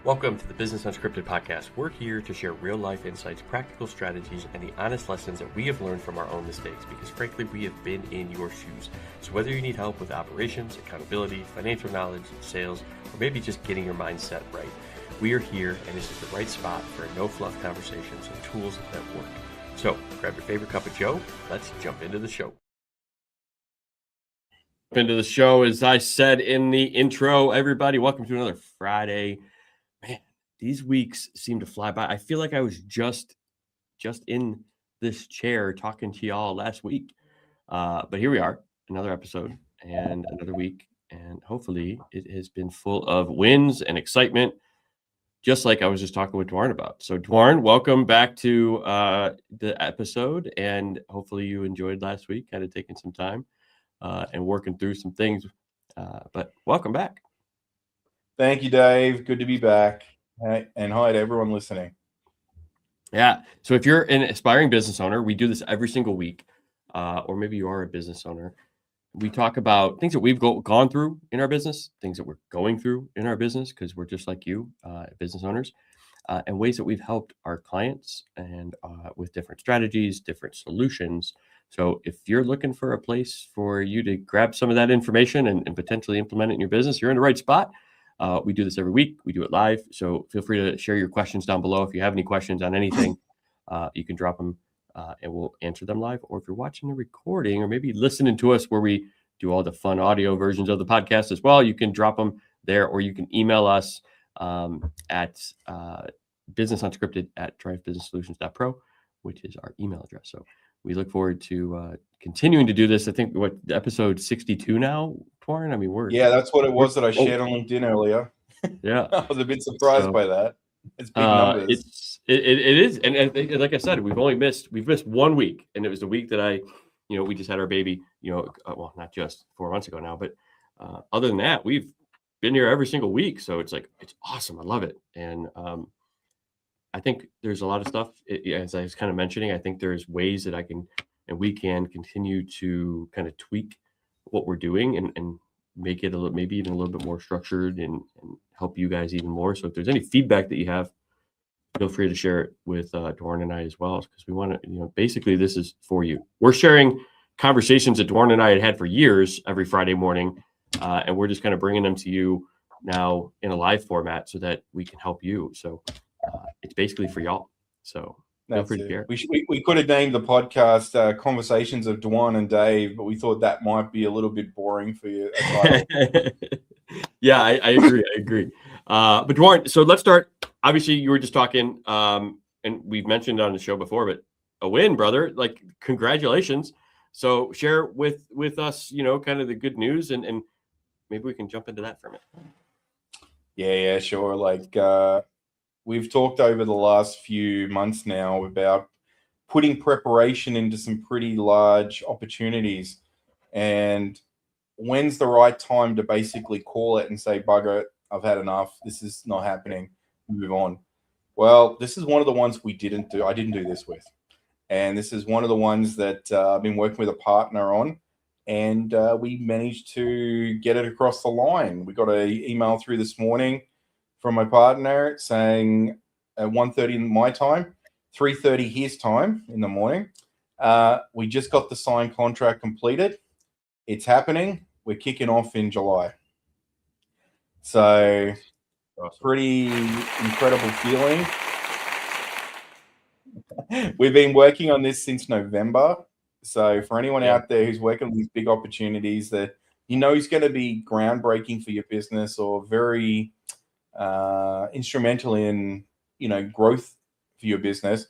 Welcome to the Business Unscripted podcast. We're here to share real-life insights, practical strategies, and the honest lessons that we have learned from our own mistakes because, frankly, we have been in your shoes. So whether you need help with operations, accountability, financial knowledge, sales, or maybe just getting your mindset right, we are here, and this is the right spot for no-fluff conversations and tools that work. So grab your favorite cup of joe. Let's jump into the show. As I said in the intro, everybody, welcome to another Friday. Man, these weeks seem to fly by. I feel like I was just in this chair talking to y'all last week. But here we are, another episode and another week. And hopefully it has been full of wins and excitement, just like I was just talking with Duarne about. So Duarne, welcome back to the episode. And hopefully you enjoyed last week, kind of taking some time and working through some things. But welcome back. Thank you, Dave. Good to be back. And hi to everyone listening. Yeah. So if you're an aspiring business owner, we do this every single week, or maybe you are a business owner. We talk about things that we've gone through in our business, things that we're going through in our business, because we're just like you, business owners, and ways that we've helped our clients and with different strategies, different solutions. So if you're looking for a place for you to grab some of that information and potentially implement it in your business, you're in the right spot. We do this every week. We do it live. So feel free to share your questions down below. If you have any questions on anything, you can drop them and we'll answer them live. Or if you're watching the recording or maybe listening to us where we do all the fun audio versions of the podcast as well, you can drop them there, or you can email us at businessunscripted@drivebusinesssolutions.pro, which is our email address. So we look forward to continuing to do this. I think episode 62 now, Duarne? I mean, that's what it was that I shared on LinkedIn earlier. Yeah. I was a bit surprised by that. It's big numbers. It is. And like I said, we've missed 1 week. And it was the week that we just had our baby, well, not just 4 months ago now, but other than that, we've been here every single week. So it's awesome. I love it. And I think there's a lot of stuff, as I was kind of mentioning, I think there's ways that we can continue to kind of tweak what we're doing and make it maybe even a little bit more structured and help you guys even more. So if there's any feedback that you have, feel free to share it with Duarne and I as well, because we want to, basically this is for you. We're sharing conversations that Duarne and I had for years every Friday morning, and we're just kind of bringing them to you now in a live format so that we can help you. So it's basically for y'all. So feel free to share. We could have named the podcast Conversations of Duarne and Dave, but we thought that might be a little bit boring for you. Yeah, I agree. But Duarne, so let's start. Obviously, you were just talking, and we've mentioned on the show before, but a win, brother. Like, congratulations. So share with us, kind of the good news, and maybe we can jump into that for a minute. Yeah, sure. We've talked over the last few months now about putting preparation into some pretty large opportunities. And when's the right time to basically call it and say, bugger it, I've had enough. This is not happening. Move on. Well, this is one of the ones I didn't do this with. And this is one of the ones that I've been working with a partner on. And we managed to get it across the line. We got an email through this morning from my partner saying at 1:30 my time, 3:30 his time in the morning, we just got the signed contract completed. It's happening. We're kicking off in July. So awesome. Pretty incredible feeling. We've been working on this since November. So for anyone out there who's working on these big opportunities that is going to be groundbreaking for your business or very instrumental in growth for your business,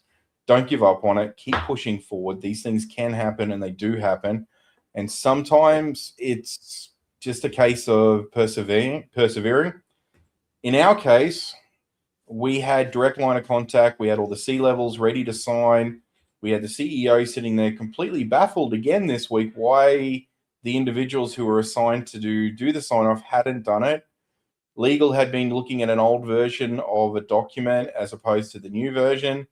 don't give up on it. Keep pushing forward. These things can happen, and they do happen, and sometimes it's just a case of persevering. In our case, we had direct line of contact. We had all the C-levels ready to sign. We had the CEO sitting there completely baffled again this week why the individuals who were assigned to do the sign-off hadn't done it. Legal had been looking at an old version of a document as opposed to the new version,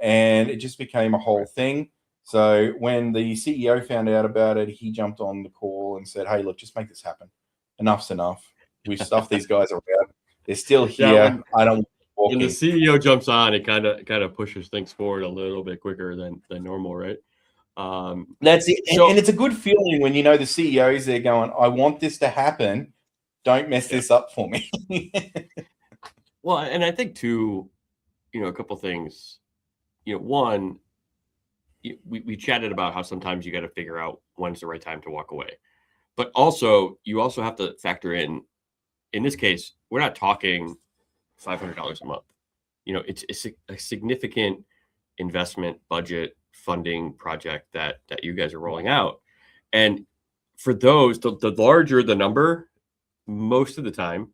and it just became a whole thing. So when the CEO found out about it, he jumped on the call and said, hey, look, just make this happen. Enough's enough. We've stuffed these guys around. They're still Yeah, here. I don't when the walking. CEO jumps on, it kind of pushes things forward a little bit quicker than normal, right? That's it. So And it's a good feeling when you know the CEO is there going, I want this to happen. Don't mess this up for me. well, and I think too, a couple things. One, we chatted about how sometimes you got to figure out when's the right time to walk away, but also you also have to factor in this case, we're not talking $500 a month. It's a significant investment budget funding project that you guys are rolling out. And for those, the larger the number, most of the time,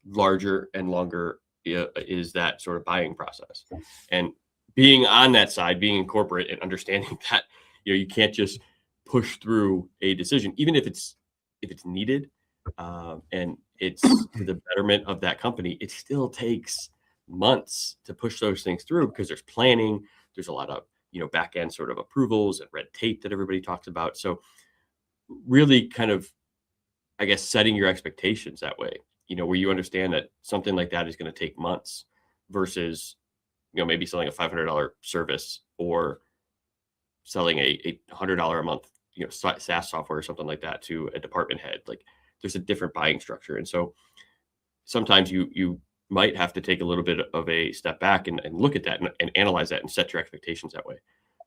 larger and longer is that sort of buying process. And being on that side, being in corporate and understanding that, you can't just push through a decision, even if it's needed, and it's to the betterment of that company, it still takes months to push those things through because there's planning, there's a lot of, back end sort of approvals and red tape that everybody talks about. So really kind of, I guess, setting your expectations that way, where you understand that something like that is going to take months versus, maybe selling a $500 service or selling a $100 a month, SaaS software or something like that to a department head. Like there's a different buying structure. And so sometimes you might have to take a little bit of a step back and look at that and analyze that and set your expectations that way.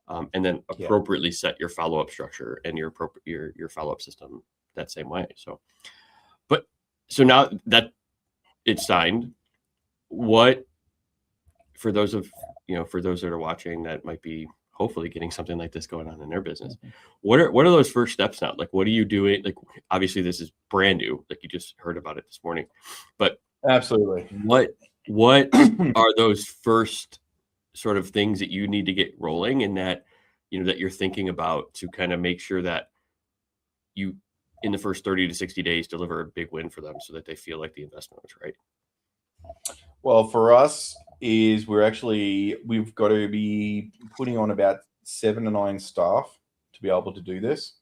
And then appropriately set your follow-up structure and your follow-up system that same way. So now that it's signed, for those that are watching that might be hopefully getting something like this going on in their business, what are those first steps now? Like, what are you doing? Like, obviously this is brand new, like you just heard about it this morning, but Absolutely. What are those first sort of things that you need to get rolling and that, that you're thinking about to kind of make sure that you, in the first 30 to 60 days, deliver a big win for them so that they feel like the investment was right? Well, for us we've got to be putting on about 7 to 9 staff to be able to do this.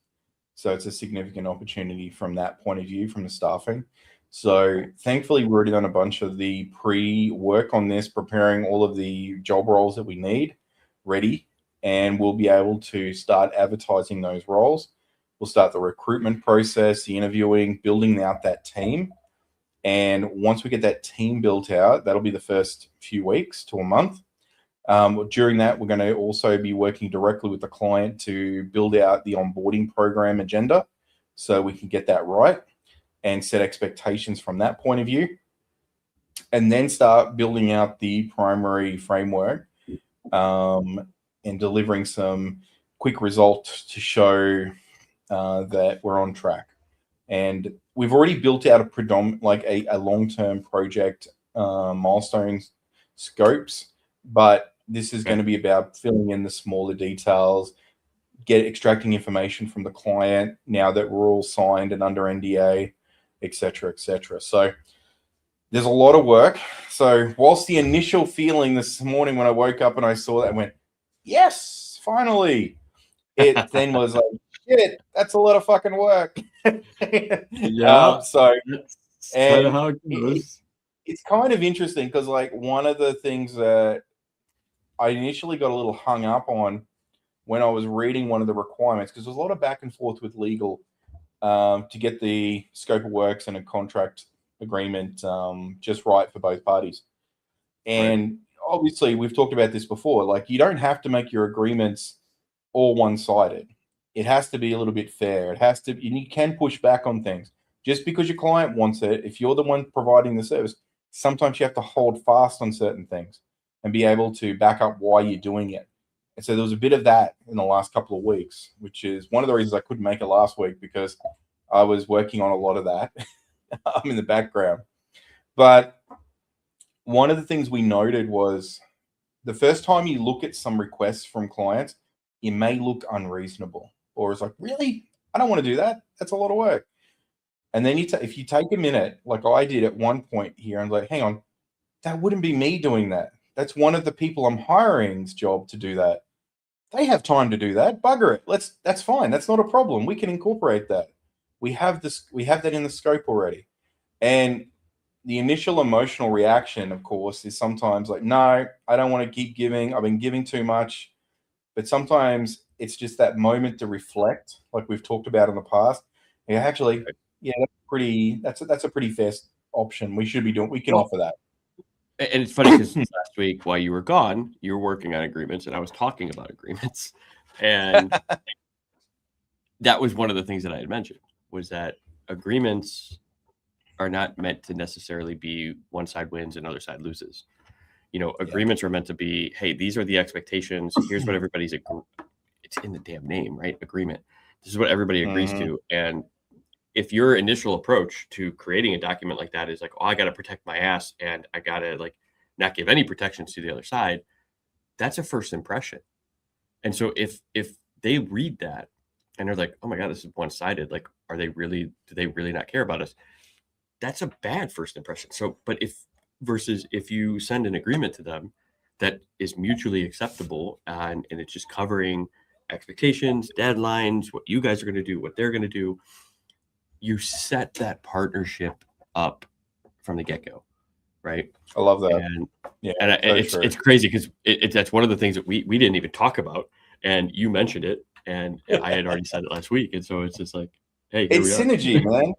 So it's a significant opportunity from that point of view, from the staffing. So thankfully, we've already done a bunch of the pre-work on this, preparing all of the job roles that we need ready, and we'll be able to start advertising those roles. We'll start the recruitment process, the interviewing, building out that team. And once we get that team built out, that'll be the first few weeks to a month. During that, we're going to also be working directly with the client to build out the onboarding program agenda so we can get that right and set expectations from that point of view, and then start building out the primary framework and delivering some quick results to show that we're on track. And we've already built out a long-term project milestone scopes, but this is going to be about filling in the smaller details, extracting information from the client now that we're all signed and under NDA, et cetera, et cetera. So there's a lot of work. So whilst the initial feeling this morning when I woke up and I saw that, I went, yes, finally. It then was like, shit, that's a lot of fucking work. Yeah. So that's kind of how it goes. It's kind of interesting because like one of the things that I initially got a little hung up on when I was reading one of the requirements, because there's a lot of back and forth with legal to get the scope of works and a contract agreement just right for both parties. And obviously we've talked about this before, like you don't have to make your agreements all one-sided. It has to be a little bit fair. It has to, and you can push back on things. Just because your client wants it, if you're the one providing the service, sometimes you have to hold fast on certain things and be able to back up why you're doing it. And so there was a bit of that in the last couple of weeks, which is one of the reasons I couldn't make it last week, because I was working on a lot of that. I'm in the background. But one of the things we noted was the first time you look at some requests from clients, it may look unreasonable, or it's like, really? I don't want to do that. That's a lot of work. And then if you take a minute, like I did at one point here, and like, hang on, that wouldn't be me doing that. That's one of the people I'm hiring's job to do that. They have time to do that. Bugger it. That's fine. That's not a problem. We can incorporate that. We have that in the scope already. And the initial emotional reaction, of course, is sometimes like, no, I don't want to keep giving. I've been giving too much. But sometimes it's just that moment to reflect, like we've talked about in the past. Yeah, actually, yeah, that's a pretty fair option. We should be doing. We can offer that. And it's funny because last week while you were gone, you were working on agreements and I was talking about agreements. And that was one of the things that I had mentioned, was that agreements are not meant to necessarily be one side wins and other side loses. Agreements are meant to be, hey, these are the expectations. Here's what everybody's it's in the damn name, right? Agreement. This is what everybody agrees to. And if your initial approach to creating a document like that is like, oh, I got to protect my ass and I got to like not give any protections to the other side, that's a first impression. And so if they read that and they're like, oh my God, this is one-sided. Like, do they really not care about us? That's a bad first impression. So, but if you send an agreement to them that is mutually acceptable and it's just covering expectations, deadlines, what you guys are going to do, what they're going to do, you set that partnership up from the get-go, right? I love that. And it's crazy because that's one of the things that we didn't even talk about, and you mentioned it, and I had already said it last week, and so it's just like, hey, it's synergy, man.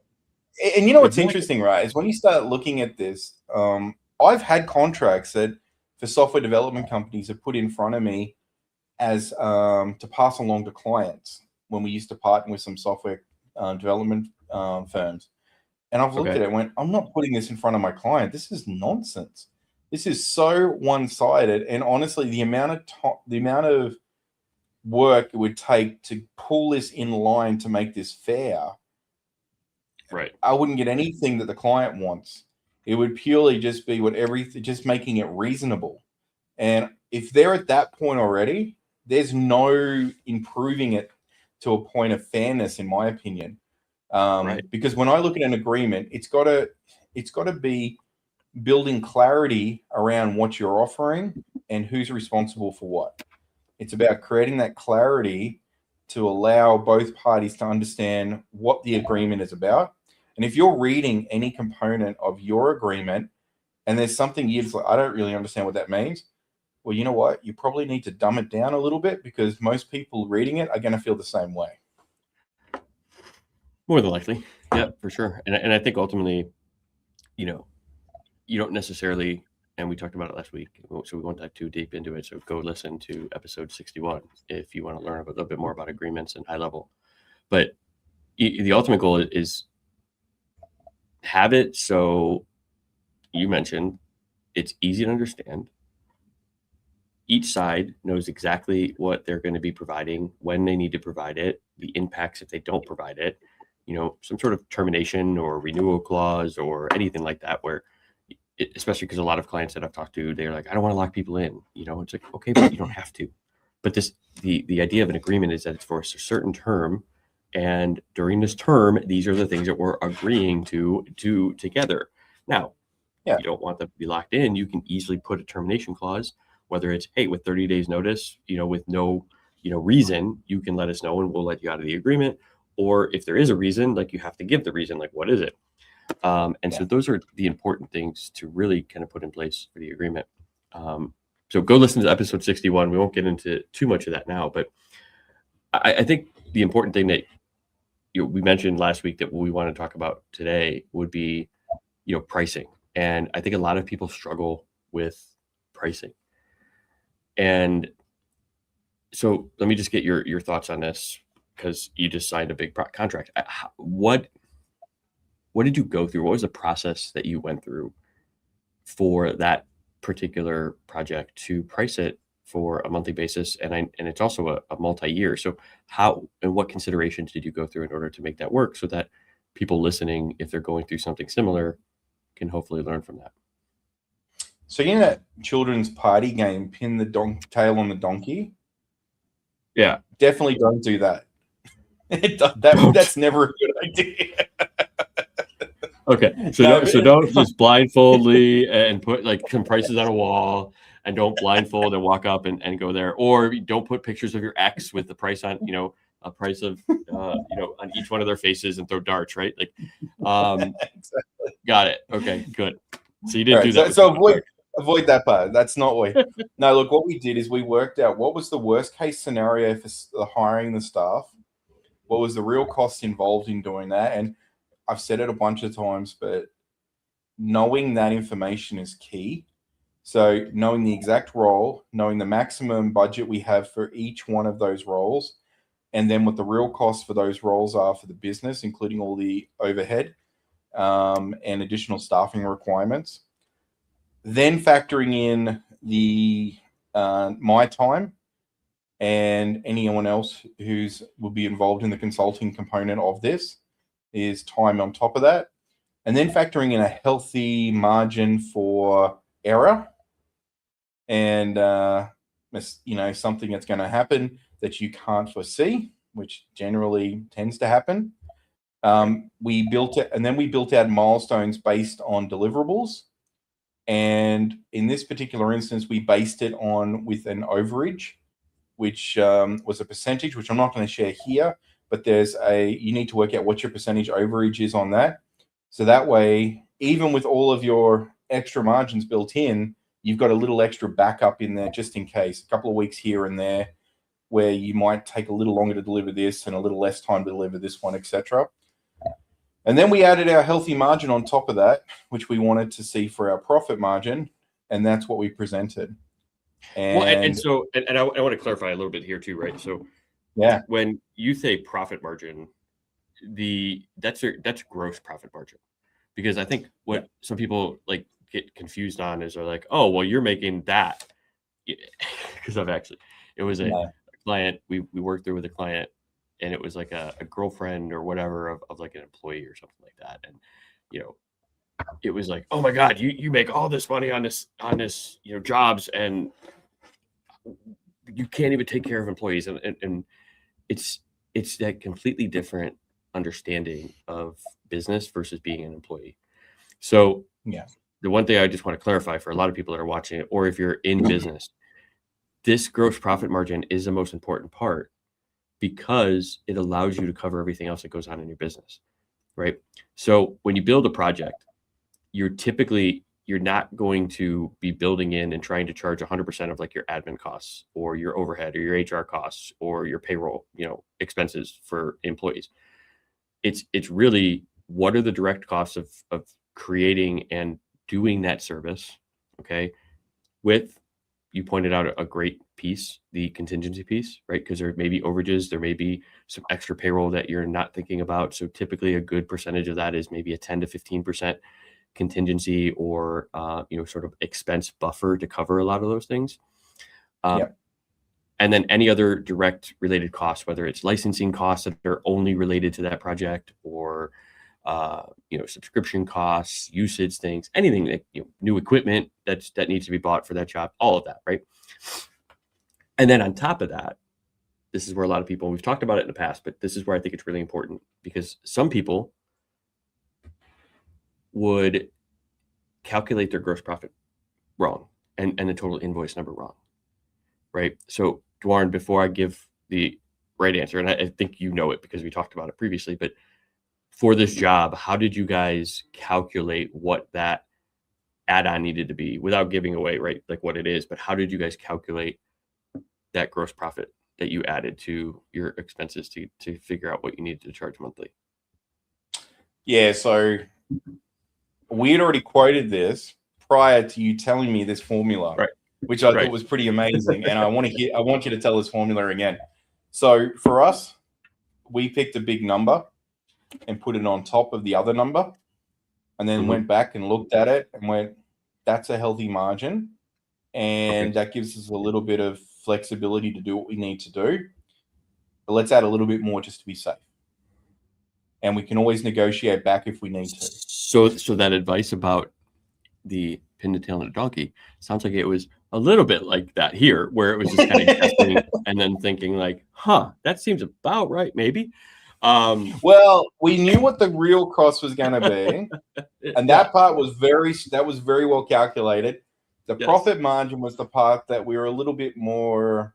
And you know what's interesting, right? Is when you start looking at this, I've had contracts that for software development companies have put in front of me as to pass along to clients when we used to partner with some software development firms. And I've looked at it and went, I'm not putting this in front of my client. This is nonsense. This is so one-sided. And honestly, the amount of work it would take to pull this in line to make this fair, right? I wouldn't get anything that the client wants. It would purely just be just making it reasonable. And if they're at that point already, there's no improving it to a point of fairness, in my opinion. Because when I look at an agreement, it's got to be building clarity around what you're offering and who's responsible for what. It's about creating that clarity to allow both parties to understand what the agreement is about. And if you're reading any component of your agreement and there's something you're like, I don't really understand what that means, well, you know what? You probably need to dumb it down a little bit, because most people reading it are going to feel the same way. More than likely. Yeah, for sure. And I think ultimately, you don't necessarily, and we talked about it last week, so we won't dive too deep into it. So go listen to episode 61 if you want to learn a little bit more about agreements and high level. But the ultimate goal is have it so you mentioned it's easy to understand. Each side knows exactly what they're going to be providing, when they need to provide it, the impacts if they don't provide it, some sort of termination or renewal clause or anything like that, where especially because a lot of clients that I've talked to, they're like, I don't want to lock people in. It's like, okay, but you don't have to. But the idea of an agreement is that it's for a certain term. And during this term, these are the things that we're agreeing to together. Now, if you don't want them to be locked in, you can easily put a termination clause, whether it's, hey, with 30 days notice, with no, reason, you can let us know and we'll let you out of the agreement. Or if there is a reason, like you have to give the reason, like what is it? So those are the important things to really kind of put in place for the agreement. So go listen to episode 61. We won't get into too much of that now, but I think the important thing that we mentioned last week that we want to talk about today would be, pricing. And I think a lot of people struggle with pricing. And so let me just get your thoughts on this, because you just signed a big contract. What did you go through? What was the process that you went through for that particular project to price it for a monthly basis? And it's also a multi-year. So how and what considerations did you go through in order to make that work, so that people listening, if they're going through something similar, can hopefully learn from that? So that children's party game, pin the tail on the donkey? Yeah. Definitely don't do that. That's never a good idea. Okay, so don't just blindfoldly and put like some prices on a wall, and don't blindfold and walk up and go there, or don't put pictures of your ex with the price on, a price of on each one of their faces and throw darts, right? Like, Exactly. got it. Okay, good. So you didn't do that. So avoid that part. That's not what. No, look, what we did is we worked out what was the worst case scenario for hiring the staff. What was the real cost involved in doing that? And I've said it a bunch of times, but knowing that information is key. So knowing the exact role, knowing the maximum budget we have for each one of those roles, and then what the real costs for those roles are for the business, including all the overhead and additional staffing requirements. Then factoring in the my time and anyone else who's will be involved in the consulting component of this is time on top of that. And then factoring in a healthy margin for error and something that's going to happen that you can't foresee, which generally tends to happen. We built it, and then we built out milestones based on deliverables. And in this particular instance, we based it on with an overage, which was a percentage, which I'm not going to share here, but you need to work out what your percentage overage is on that. So that way, even with all of your extra margins built in, you've got a little extra backup in there just in case, a couple of weeks here and there, where you might take a little longer to deliver this and a little less time to deliver this one, etc. And then we added our healthy margin on top of that, which we wanted to see for our profit margin, and that's what we presented. And I want to clarify a little bit here too, right? So yeah, when you say profit margin, that's gross profit margin, because I think what some people like get confused on is they're like, oh, well, you're making that, because it was a client we worked through with a client, and it was like a girlfriend or whatever of like an employee or something like that, and it was like, oh my God, you make all this money on this jobs, and you can't even take care of employees, and it's that completely different understanding of business versus being an employee. So the one thing I just want to clarify for a lot of people that are watching it, or if you're in business, this gross profit margin is the most important part, because it allows you to cover everything else that goes on in your business, right? So when you build a project, you're not going to be building in and trying to charge 100% of like your admin costs or your overhead or your HR costs or your payroll, expenses for employees. It's really, what are the direct costs of creating and doing that service, okay? With, you pointed out a great piece, the contingency piece, right? Because there may be overages, there may be some extra payroll that you're not thinking about. So typically a good percentage of that is maybe a 10 to 15% contingency or sort of expense buffer to cover a lot of those things. And then any other direct related costs, whether it's licensing costs that are only related to that project, or subscription costs, usage things, anything that, new equipment that needs to be bought for that job, all of that, right? And then on top of that, this is where a lot of people, we've talked about it in the past, but this is where I think it's really important, because some people would calculate their gross profit wrong and the total invoice number wrong, right? So Duarne, before I give the right answer, and I think you know it because we talked about it previously, but for this job, how did you guys calculate what that add-on needed to be, without giving away, right, like what it is, but how did you guys calculate that gross profit that you added to your expenses to figure out what you needed to charge monthly? Yeah, so we had already quoted this prior to you telling me this formula, right, which I thought was pretty amazing. And I want you to tell this formula again. So for us, we picked a big number and put it on top of the other number, and then went back and looked at it and went, that's a healthy margin. And that gives us a little bit of flexibility to do what we need to do. But let's add a little bit more just to be safe. And we can always negotiate back if we need to. So that advice about the pin the tail on a donkey sounds like it was a little bit like that here, where it was just kind of guessing and then thinking like, that seems about right, maybe. Well, we knew what the real cost was going to be, and that part was very well calculated. The profit margin was the part that we were a little bit more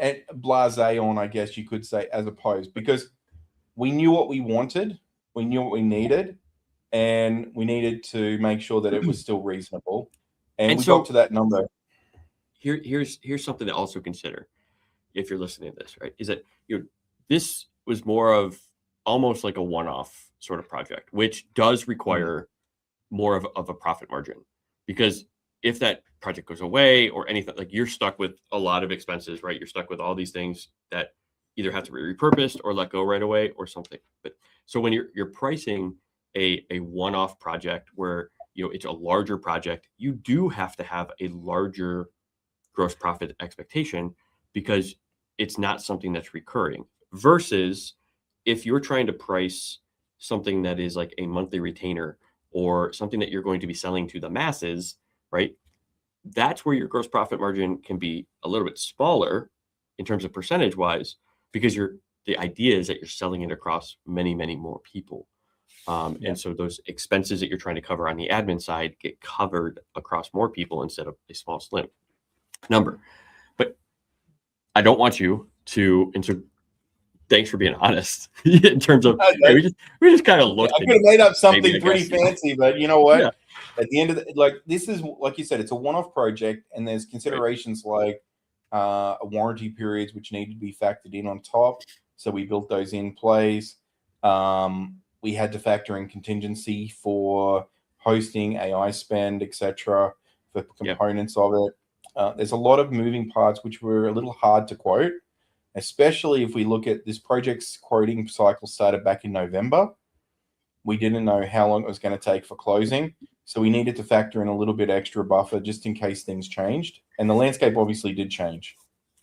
blasé on, I guess you could say, as opposed, because we knew what we wanted, we knew what we needed, and we needed to make sure that it was still reasonable. And we so got to that number. here's something to also consider if you're listening to this, right? Is that this was more of almost like a one-off sort of project, which does require more of a profit margin, because if that project goes away or anything, like, you're stuck with a lot of expenses, right? You're stuck with all these things that either have to be repurposed or let go right away or something. But so when you're pricing a one-off project where it's a larger project, you do have to have a larger gross profit expectation, because it's not something that's recurring, versus if you're trying to price something that is like a monthly retainer or something that you're going to be selling to the masses, right? That's where your gross profit margin can be a little bit smaller in terms of percentage wise, because the idea is that you're selling it across many, many more people. And so those expenses that you're trying to cover on the admin side get covered across more people instead of a small slim number. But I don't want you to, and so thanks for being honest in terms of, hey, we just kind of looked. I could have made up something maybe, pretty fancy, but you know what? Yeah. At the end of this is, like you said, it's a one-off project, and there's considerations like warranty periods which need to be factored in on top. So we built those in place. We had to factor in contingency for hosting, AI spend, etc., for components of it. There's a lot of moving parts which were a little hard to quote, especially if we look at this project's quoting cycle started back in November. We didn't know how long it was going to take for closing, so we needed to factor in a little bit extra buffer just in case things changed. And the landscape obviously did change.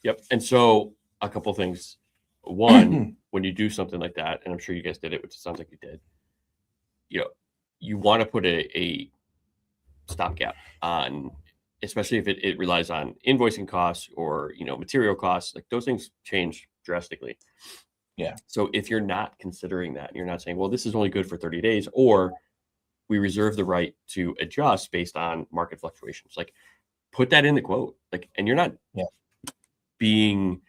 Yep. And so a couple things. One, when you do something like that, and I'm sure you guys did it, which it sounds like you did, you want to put a stopgap on, especially if it relies on invoicing costs or material costs. Like, those things change drastically. Yeah. So if you're not considering that, you're not saying, well, this is only good for 30 days, or we reserve the right to adjust based on market fluctuations, like, put that in the quote. Like, and you're not being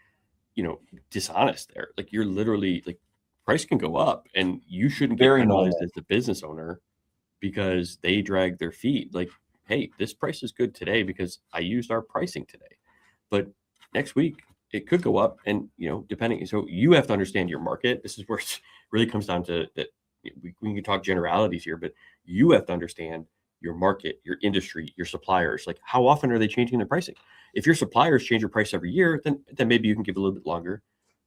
dishonest there. Like, you're literally, like, price can go up and you shouldn't get penalized as the business owner because they drag their feet. Like, hey, this price is good today because I used our pricing today, but next week it could go up, and depending. So you have to understand your market. This is where it really comes down to that. We can talk generalities here, but you have to understand your market, your industry, your suppliers. Like, how often are they changing their pricing? If your suppliers change your price every year, then maybe you can give a little bit longer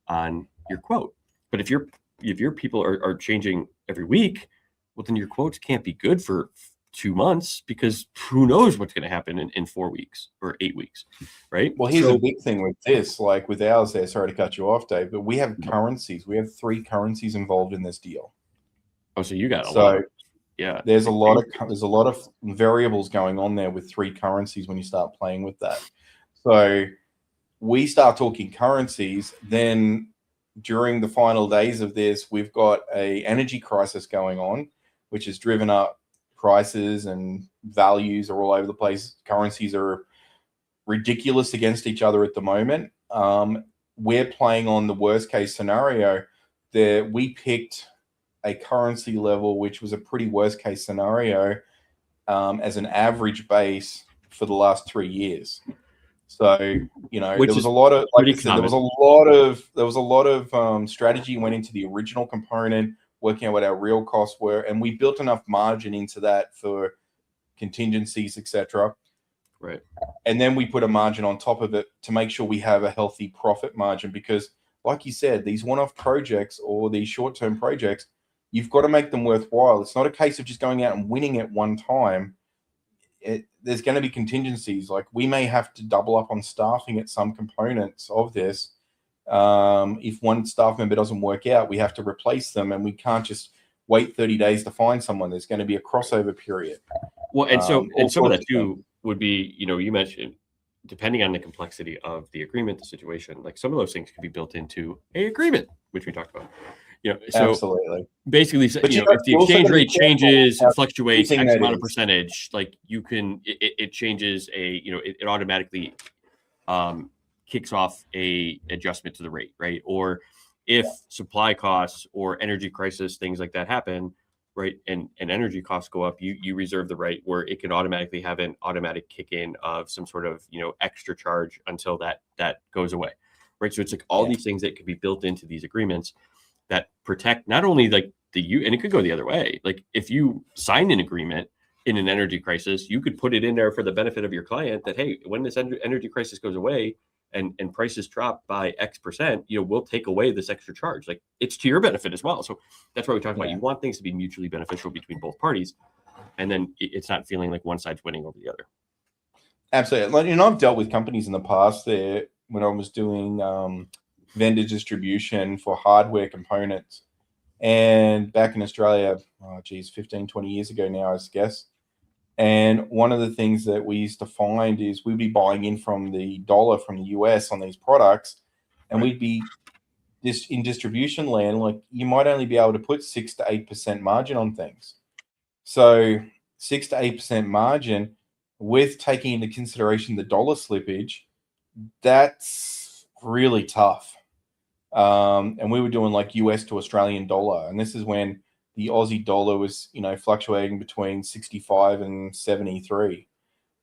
on your quote. But if your people are changing every week, well, then your quotes can't be good for 2 months, because who knows what's going to happen in 4 weeks or 8 weeks, right? Well, here's a big thing with this, like with ours there, sorry to cut you off, Dave, but we have currencies. We have 3 currencies involved in this deal. Oh, so you got a lot. Yeah. There's a lot of variables going on there with 3 currencies when you start playing with that. So we start talking currencies, then during the final days of this, we've got a energy crisis going on, which has driven up prices, and values are all over the place. Currencies are ridiculous against each other at the moment. We're playing on the worst case scenario. We picked a currency level which was a pretty worst case scenario as an average base for the last 3 years. So there was a lot of, like I said, there was a lot of strategy went into the original component, working out what our real costs were, and we built enough margin into that for contingencies, etc. Right. And then we put a margin on top of it to make sure we have a healthy profit margin, because, like you said, these one-off projects or these short-term projects, you've got to make them worthwhile. It's not a case of just going out and winning at one time. There's going to be contingencies. Like, we may have to double up on staffing at some components of this. If one staff member doesn't work out, we have to replace them, and we can't just wait 30 days to find someone. There's going to be a crossover period. Well, and some of that too would be, you mentioned, depending on the complexity of the agreement, the situation, like some of those things could be built into a agreement, which we talked about. So absolutely. Basically, if the exchange rate changes, fluctuates X amount of percentage, like it changes it automatically kicks off a adjustment to the rate, right? Or if supply costs or energy crisis, things like that happen, right, and energy costs go up, you reserve the right where it can automatically have an automatic kick in of some sort of, you know, extra charge until that goes away, right? So it's like all these things that could be built into these agreements that protect not only like and it could go the other way. Like if you sign an agreement in an energy crisis, you could put it in there for the benefit of your client that, hey, when this energy crisis goes away and prices drop by X%, you know, we'll take away this extra charge. Like it's to your benefit as well. So that's why we talk about you want things to be mutually beneficial between both parties, and then it's not feeling like one side's winning over the other. Absolutely. Like, you know, I've dealt with companies in the past there when I was doing vendor distribution for hardware components. And back in Australia, 15, 20 years ago now, I guess. And one of the things that we used to find is we'd be buying in from the dollar from the US on these products, and we'd be in distribution land, like you might only be able to put 6 to 8% margin on things. So 6 to 8% margin with taking into consideration the dollar slippage, that's really tough. And we were doing like US to Australian dollar. And this is when the Aussie dollar was, you know, fluctuating between 65 and 73.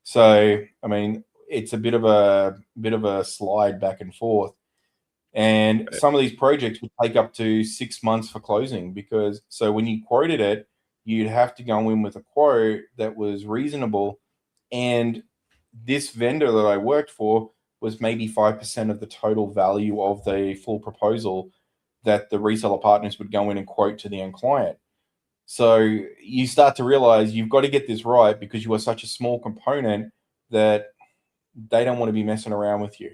So, I mean, it's a bit of a slide back and forth. And some of these projects would take up to 6 months for closing because so when you quoted it, you'd have to go in with a quote that was reasonable. And this vendor that I worked for was maybe 5% of the total value of the full proposal that the reseller partners would go in and quote to the end client. So you start to realize you've got to get this right because you are such a small component that they don't want to be messing around with you,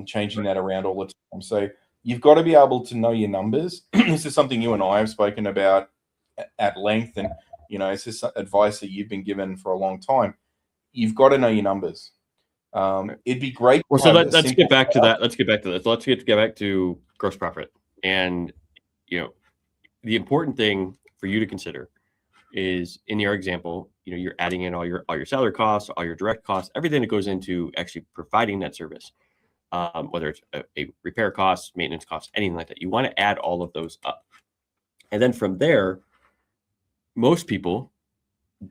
changing that around all the time. So you've got to be able to know your numbers. This is something you and I have spoken about at length, and you know, it's just advice that you've been given for a long time. You've got to know your numbers. It'd be great. Well, so let's get back to that. Let's get back to this. Let's get back to gross profit. And, you know, the important thing for you to consider is in your example, you know, you're adding in all your salary costs, all your direct costs, everything that goes into actually providing that service, whether it's a repair costs, maintenance costs, anything like that. You want to add all of those up. And then from there, most people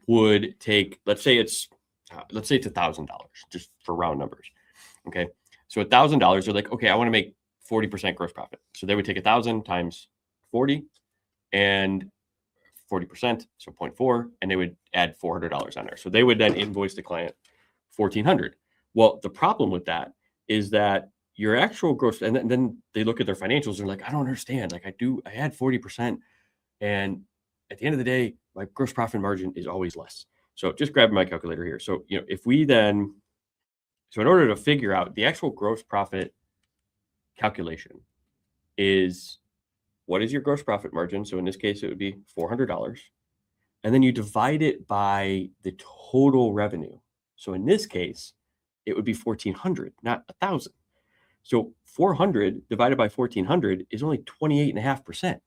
would take, let's say it's $1,000, just for round numbers. Okay. So $1,000, they're like, okay, I want to make 40% gross profit. So they would take 1,000 times 40 and 40%, so 0.4, and they would add $400 on there. So they would then invoice the client $1,400. Well, the problem with that is that your actual gross, and then they look at their financials, they're like, I don't understand. Like I had 40%, and at the end of the day, my gross profit margin is always less. So just grab my calculator here. So, you know, if we then, so in order to figure out the actual gross profit calculation is what is your gross profit margin? So in this case, it would be $400. And then you divide it by the total revenue. So in this case, it would be 1,400, not 1,000. So 400 divided by 1,400 is only 28.5%.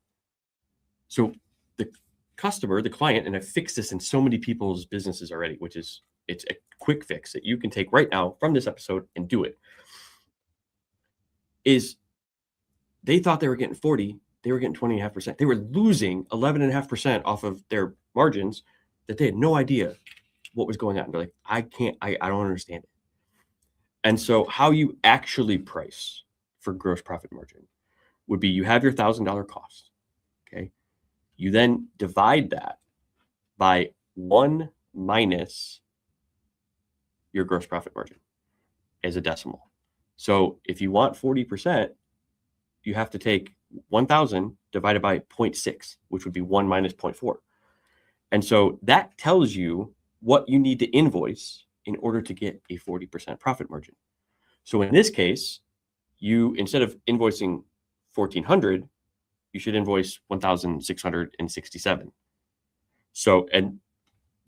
So the customer, the client, and I fixed this in so many people's businesses already, which is, it's a quick fix that you can take right now from this episode and do it, is they thought they were getting 40, they were getting 20.5%. They were losing 11.5% off of their margins that they had no idea what was going on. They're like, I don't understand it. And so how you actually price for gross profit margin would be you have your $1,000 cost. Okay. You then divide that by 1 minus your gross profit margin as a decimal. So if you want 40%, you have to take 1,000 divided by 0.6, which would be 1 minus 0.4. And so that tells you what you need to invoice in order to get a 40% profit margin. So in this case, you, instead of invoicing 1,400, you should invoice 1,667. So, and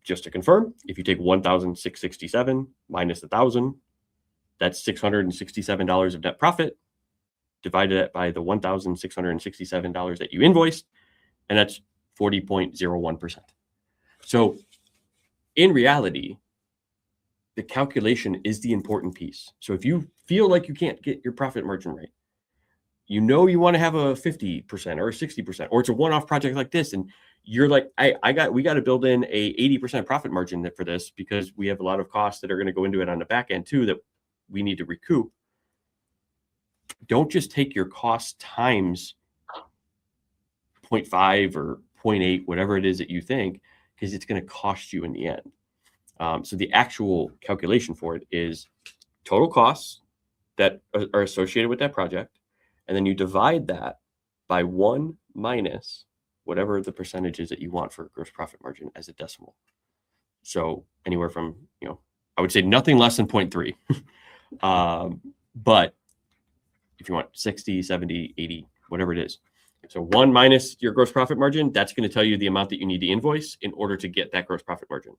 just to confirm, if you take 1,667 minus 1,000, that's $667 of net profit. Divided it by the $1,667 that you invoiced, and that's 40.01%. So in reality, the calculation is the important piece. So if you feel like you can't get your profit margin right, you know you want to have a 50% or a 60%, or it's a one-off project like this, and you're like, we got to build in a 80% profit margin for this because we have a lot of costs that are going to go into it on the back end too that we need to recoup. Don't just take your cost times 0.5 or 0.8, whatever it is that you think, because it's going to cost you in the end. So the actual calculation for it is total costs that are associated with that project, and then you divide that by 1 minus whatever the percentage is that you want for gross profit margin as a decimal. So anywhere from, I would say nothing less than 0.3. But if you want 60, 70, 80, whatever it is. So 1 minus your gross profit margin, that's going to tell you the amount that you need to invoice in order to get that gross profit margin.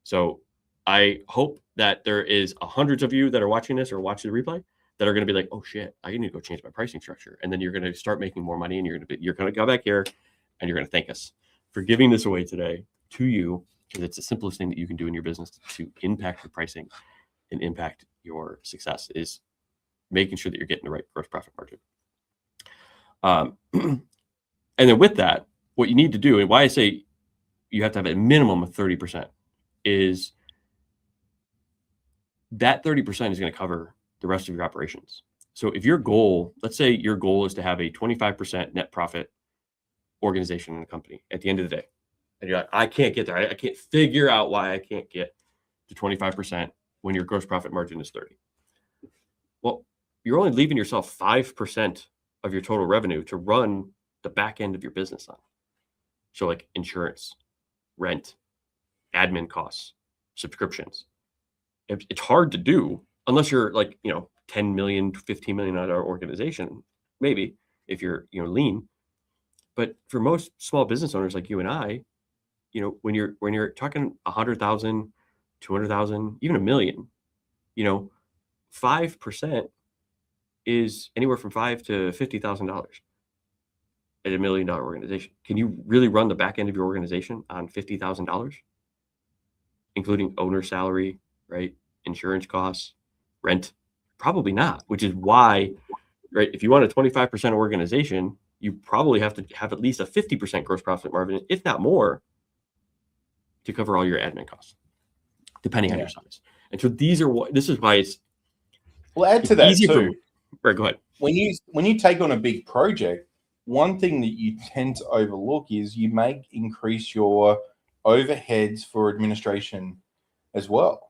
So I hope that there is hundreds of you that are watching this or watch the replay that are going to be like, oh shit, I need to go change my pricing structure. And then you're going to start making more money, and you're going to go back here and you're going to thank us for giving this away today to you, because it's the simplest thing that you can do in your business to impact your pricing and impact your success, is making sure that you're getting the right gross profit margin. And then with that, what you need to do, and why I say you have to have a minimum of 30%, is that 30% is going to cover the rest of your operations. So if your goal, let's say your goal is to have a 25% net profit organization in a company at the end of the day, and you're like, I can't get there. I can't figure out why I can't get to 25% when your gross profit margin is 30. Well, you're only leaving yourself 5% of your total revenue to run the back end of your business on. So like insurance, rent, admin costs, subscriptions. It's hard to do unless you're like, 10 million, 15 million organization, maybe if you're, lean. But for most small business owners like you and I, when you're talking 100,000, 200,000, even $1 million, 5% is anywhere from $5,000 to $50,000 at $1 million organization. Can you really run the back end of your organization on $50,000, including owner salary, right? Insurance costs, rent? Probably not, which is why, right? If you want a 25% organization, you probably have to have at least a 50% gross profit margin, if not more, to cover all your admin costs, depending on your size. And so this is why it's, well, add to that too. Right, go ahead. When you take on a big project, one thing that you tend to overlook is you may increase your overheads for administration as well.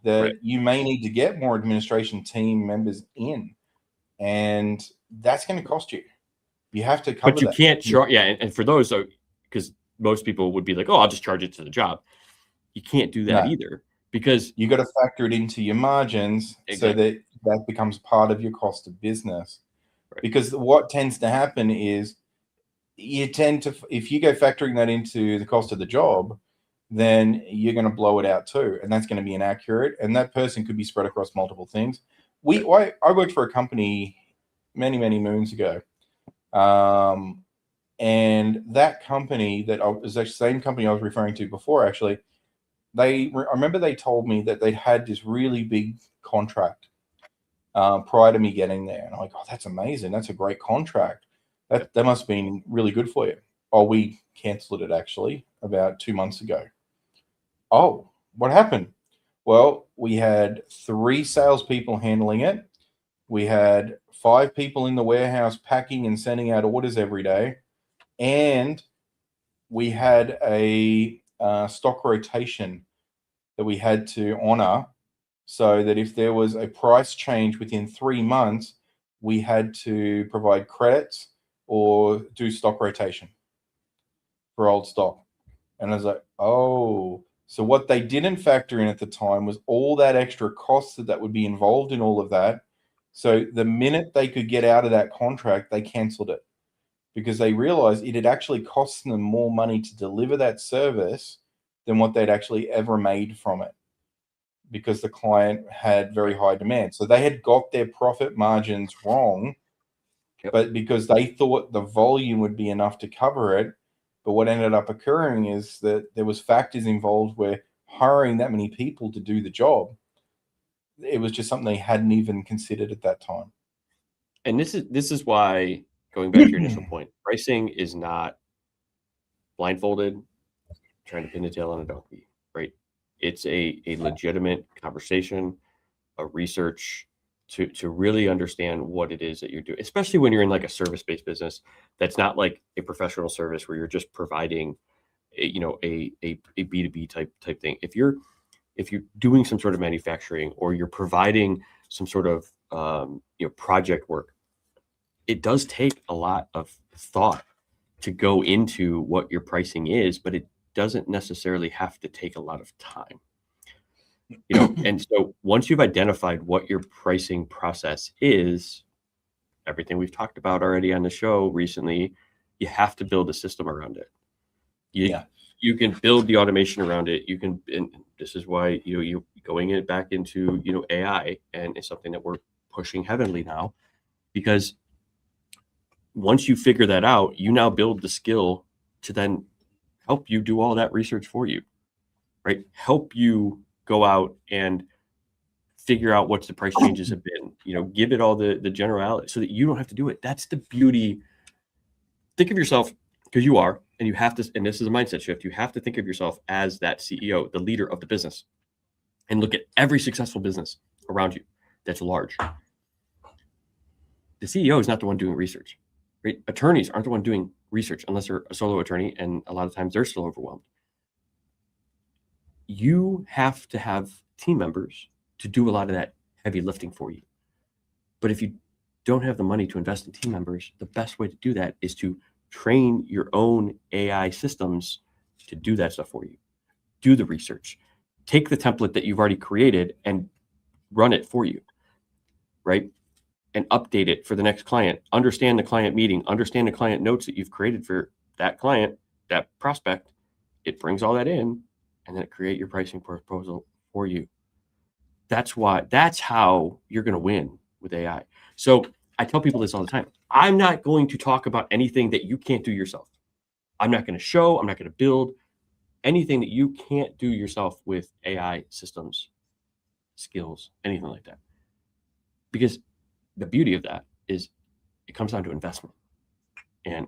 That you may need to get more administration team members in, and that's going to cost you. You have to cover that. But you can't charge, and for those, because most people would be like, oh, I'll just charge it to the job. You can't do that either, because you got to factor it into your margins so that becomes part of your cost of business. Right. Because what tends to happen is if you go factoring that into the cost of the job, then you're going to blow it out too, and that's going to be inaccurate, and that person could be spread across multiple things. I worked for a company many moons ago, and that company that was actually the same company I was referring to before. Actually, I remember they told me that they'd had this really big contract prior to me getting there, and I'm like, oh, that's amazing, that's a great contract. That must have been really good for you. Oh, we canceled it actually about 2 months ago. Oh, what happened? Well, we had 3 salespeople handling it. We had 5 people in the warehouse packing and sending out orders every day. And we had a stock rotation that we had to honor, so that if there was a price change within 3 months, we had to provide credits or do stock rotation for old stock. And I was like, oh. So what they didn't factor in at the time was all that extra costs that would be involved in all of that. So the minute they could get out of that contract, they canceled it, because they realized it had actually cost them more money to deliver that service than what they'd actually ever made from it, because the client had very high demand. So they had got their profit margins wrong, but because they thought the volume would be enough to cover it. But what ended up occurring is that there was factors involved where hiring that many people to do the job. It was just something they hadn't even considered at that time. And this is why, going back to your initial point, pricing is not blindfolded, trying to pin the tail on a donkey, right? It's a legitimate conversation, a research to really understand what it is that you're doing, especially when you're in like a service-based business that's not like a professional service where you're just providing a B2B type thing. If you're doing some sort of manufacturing or you're providing some sort of project work, it does take a lot of thought to go into what your pricing is, but it doesn't necessarily have to take a lot of time. And so once you've identified what your pricing process is, everything we've talked about already on the show recently, you have to build a system around it. You can build the automation around it. You can, and this is why you going it back into AI, and it's something that we're pushing heavily now, because once you figure that out, you now build the skill to then help you do all that research for you, right? Help you go out and figure out what the price changes have been, give it all the generality so that you don't have to do it. That's the beauty. Think of yourself, because you are, and you have to, and this is a mindset shift. You have to think of yourself as that CEO, the leader of the business, and look at every successful business around you that's large. The CEO is not the one doing research, right? Attorneys aren't the one doing research unless they're a solo attorney, and a lot of times they're still overwhelmed. You have to have team members to do a lot of that heavy lifting for you. But if you don't have the money to invest in team members, the best way to do that is to train your own AI systems to do that stuff for you. Do the research. Take the template that you've already created and run it for you, right? And update it for the next client. Understand the client meeting. Understand the client notes that you've created for that client, that prospect. It brings all that in, and then create your pricing proposal for you. That's how you're going to win with AI. So I tell people this all the time. I'm not going to talk about anything that you can't do yourself. I'm not going to show, I'm not going to build anything that you can't do yourself with AI systems, skills, anything like that. Because the beauty of that is it comes down to investment and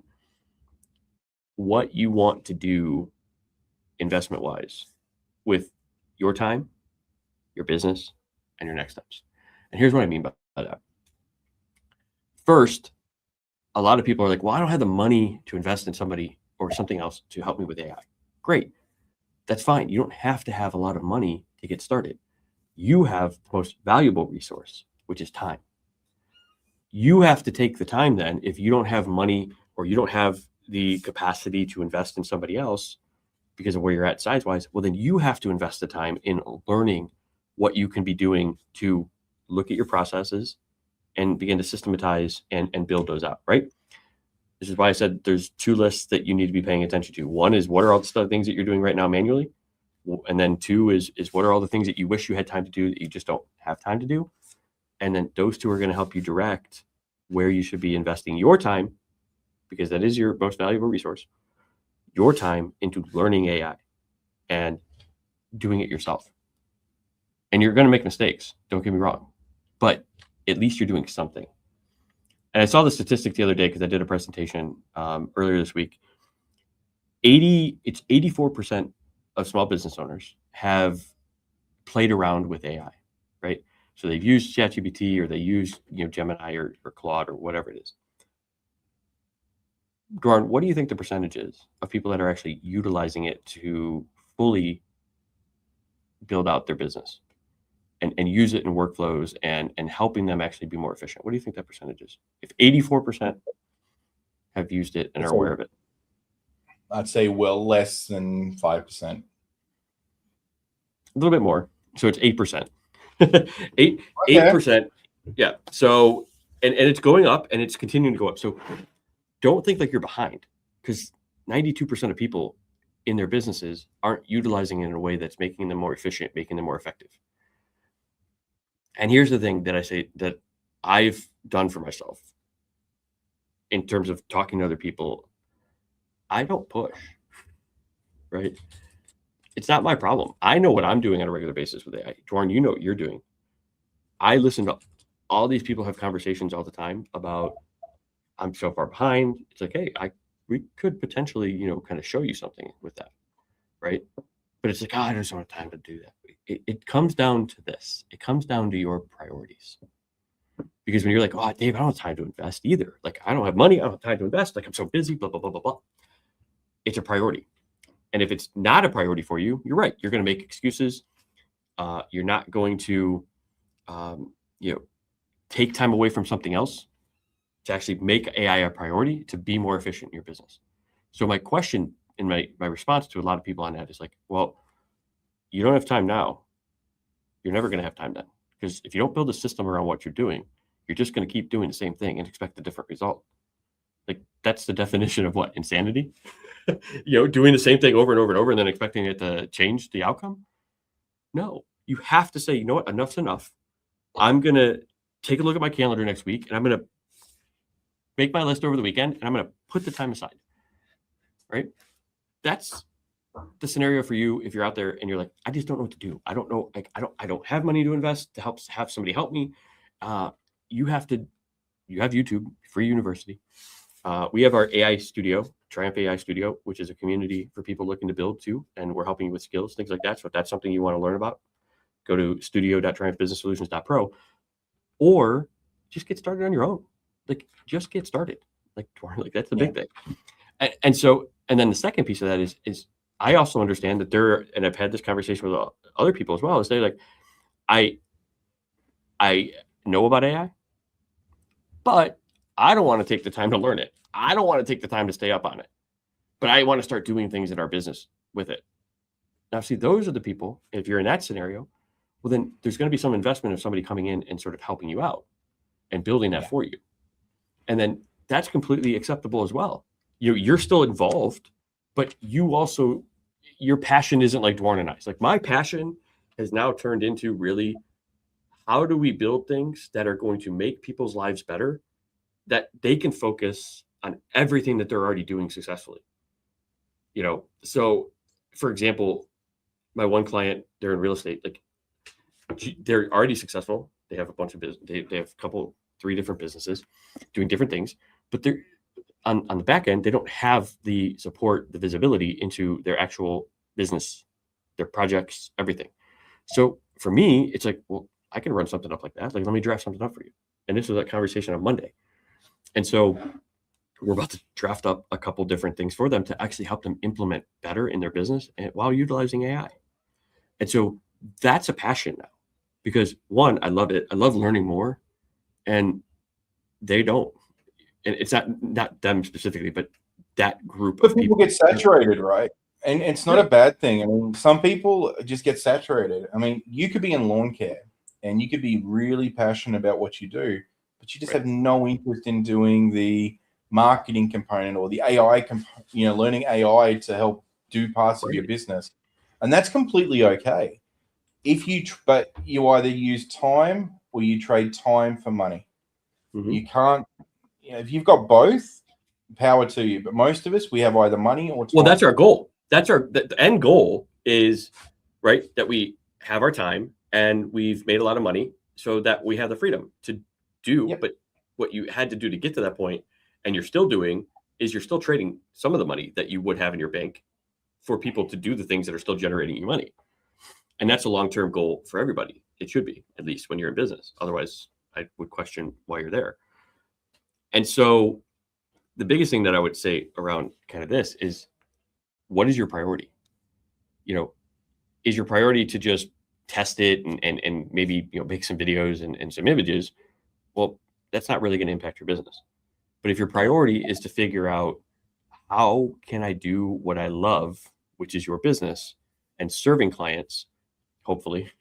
what you want to do investment wise with your time, your business, and your next steps. And here's what I mean by that. First, a lot of people are like, well, I don't have the money to invest in somebody or something else to help me with AI. Great. That's fine. You don't have to have a lot of money to get started. You have the most valuable resource, which is time. You have to take the time then, if you don't have money or you don't have the capacity to invest in somebody else because of where you're at size-wise, well, then you have to invest the time in learning what you can be doing to look at your processes and begin to systematize and build those out, right? This is why I said there's two lists that you need to be paying attention to. One is what are all the things that you're doing right now manually? And then two is what are all the things that you wish you had time to do that you just don't have time to do? And then those two are going to help you direct where you should be investing your time, because that is your most valuable resource, your time into learning AI and doing it yourself. And you're going to make mistakes, don't get me wrong, but at least you're doing something. And I saw the statistic the other day because I did a presentation earlier this week. 84% of small business owners have played around with AI, right? So they've used ChatGPT or they use Gemini or Claude or whatever it is. Duarne, what do you think the percentage is of people that are actually utilizing it to fully build out their business and use it in workflows and helping them actually be more efficient? What do you think that percentage is? If 84% have used it and are aware of it. I'd say well less than 5%. A little bit more. So it's 8%. 8%. Yeah. So and it's going up and it's continuing to go up. So don't think like you're behind, because 92% of people in their businesses aren't utilizing it in a way that's making them more efficient, making them more effective. And here's the thing that I say that I've done for myself in terms of talking to other people. I don't push, right? It's not my problem. I know what I'm doing on a regular basis with AI. Duarne, you know what you're doing. I listen to all these people have conversations all the time about I'm so far behind. It's like, hey, we could potentially, kind of show you something with that, right? But it's like, oh, I just don't have time to do that. It comes down to this. It comes down to your priorities. Because when you're like, oh, Dave, I don't have time to invest either. Like, I don't have money. I don't have time to invest. Like, I'm so busy, blah, blah, blah, blah, blah. It's a priority. And if it's not a priority for you, you're right. You're going to make excuses. You're not going to, take time away from something else to actually make AI a priority to be more efficient in your business. So my question and my response to a lot of people on that is like, well, you don't have time now. You're never going to have time then. Because if you don't build a system around what you're doing, you're just going to keep doing the same thing and expect a different result. Like that's the definition of what? Insanity? Doing the same thing over and over and over and then expecting it to change the outcome? No. You have to say, you know what? Enough's enough. I'm going to take a look at my calendar next week and I'm going to make my list over the weekend and I'm going to put the time aside. Right? That's the scenario for you if you're out there and you're like, I just don't know what to do. I don't know. Like, I don't have money to invest to have somebody help me. You have YouTube, free university. We have our AI studio, Triumph AI Studio, which is a community for people looking to build too. And we're helping you with skills, things like that. So if that's something you want to learn about, go to studio.triumphbusinesssolutions.pro or just get started on your own. Like just get started. Like that's the big thing. And then the second piece of that is I also understand that and I've had this conversation with other people as well, is they're like, I know about AI, but I don't want to take the time to learn it. I don't want to take the time to stay up on it, but I want to start doing things in our business with it. Now, see, those are the people, if you're in that scenario, well, then there's going to be some investment of somebody coming in and sort of helping you out and building that for you. And then that's completely acceptable as well. You're still involved, but your passion isn't like Duarne and I's. Like my passion has now turned into really, how do we build things that are going to make people's lives better, that they can focus on everything that they're already doing successfully. So for example, my one client, they're in real estate, like they're already successful. They have a bunch of business. They have three different businesses doing different things, but they're on the back end, they don't have the support, the visibility into their actual business, their projects, everything. So for me, it's like, well, I can run something up like that. Like, let me draft something up for you. And this was that conversation on Monday. And so we're about to draft up a couple different things for them to actually help them implement better in their business and while utilizing AI. And so that's a passion now, because one, I love it. I love learning more, and they don't. And it's not them specifically, but that group of people get saturated, right? And it's not a bad thing. I mean, some people just get saturated. I mean, you could be in lawn care and you could be really passionate about what you do, but you just have no interest in doing the marketing component or the AI, learning AI to help do parts of your business. And that's completely okay. But you either use time or you trade time for money. Mm-hmm. You can't, if you've got both, power to you. But most of us, we have either money or time. Well, that's our goal. The end goal is, right, that we have our time and we've made a lot of money so that we have the freedom to do. Yep. But what you had to do to get to that point, and you're still doing, is you're still trading some of the money that you would have in your bank for people to do the things that are still generating you money. And that's a long-term goal for everybody. It should be, at least when you're in business. Otherwise, I would question why you're there. And so the biggest thing that I would say around kind of this is, what is your priority? Is your priority to just test it and maybe make some videos and some images? Well, that's not really going to impact your business. But if your priority is to figure out, how can I do what I love, which is your business and serving clients, hopefully,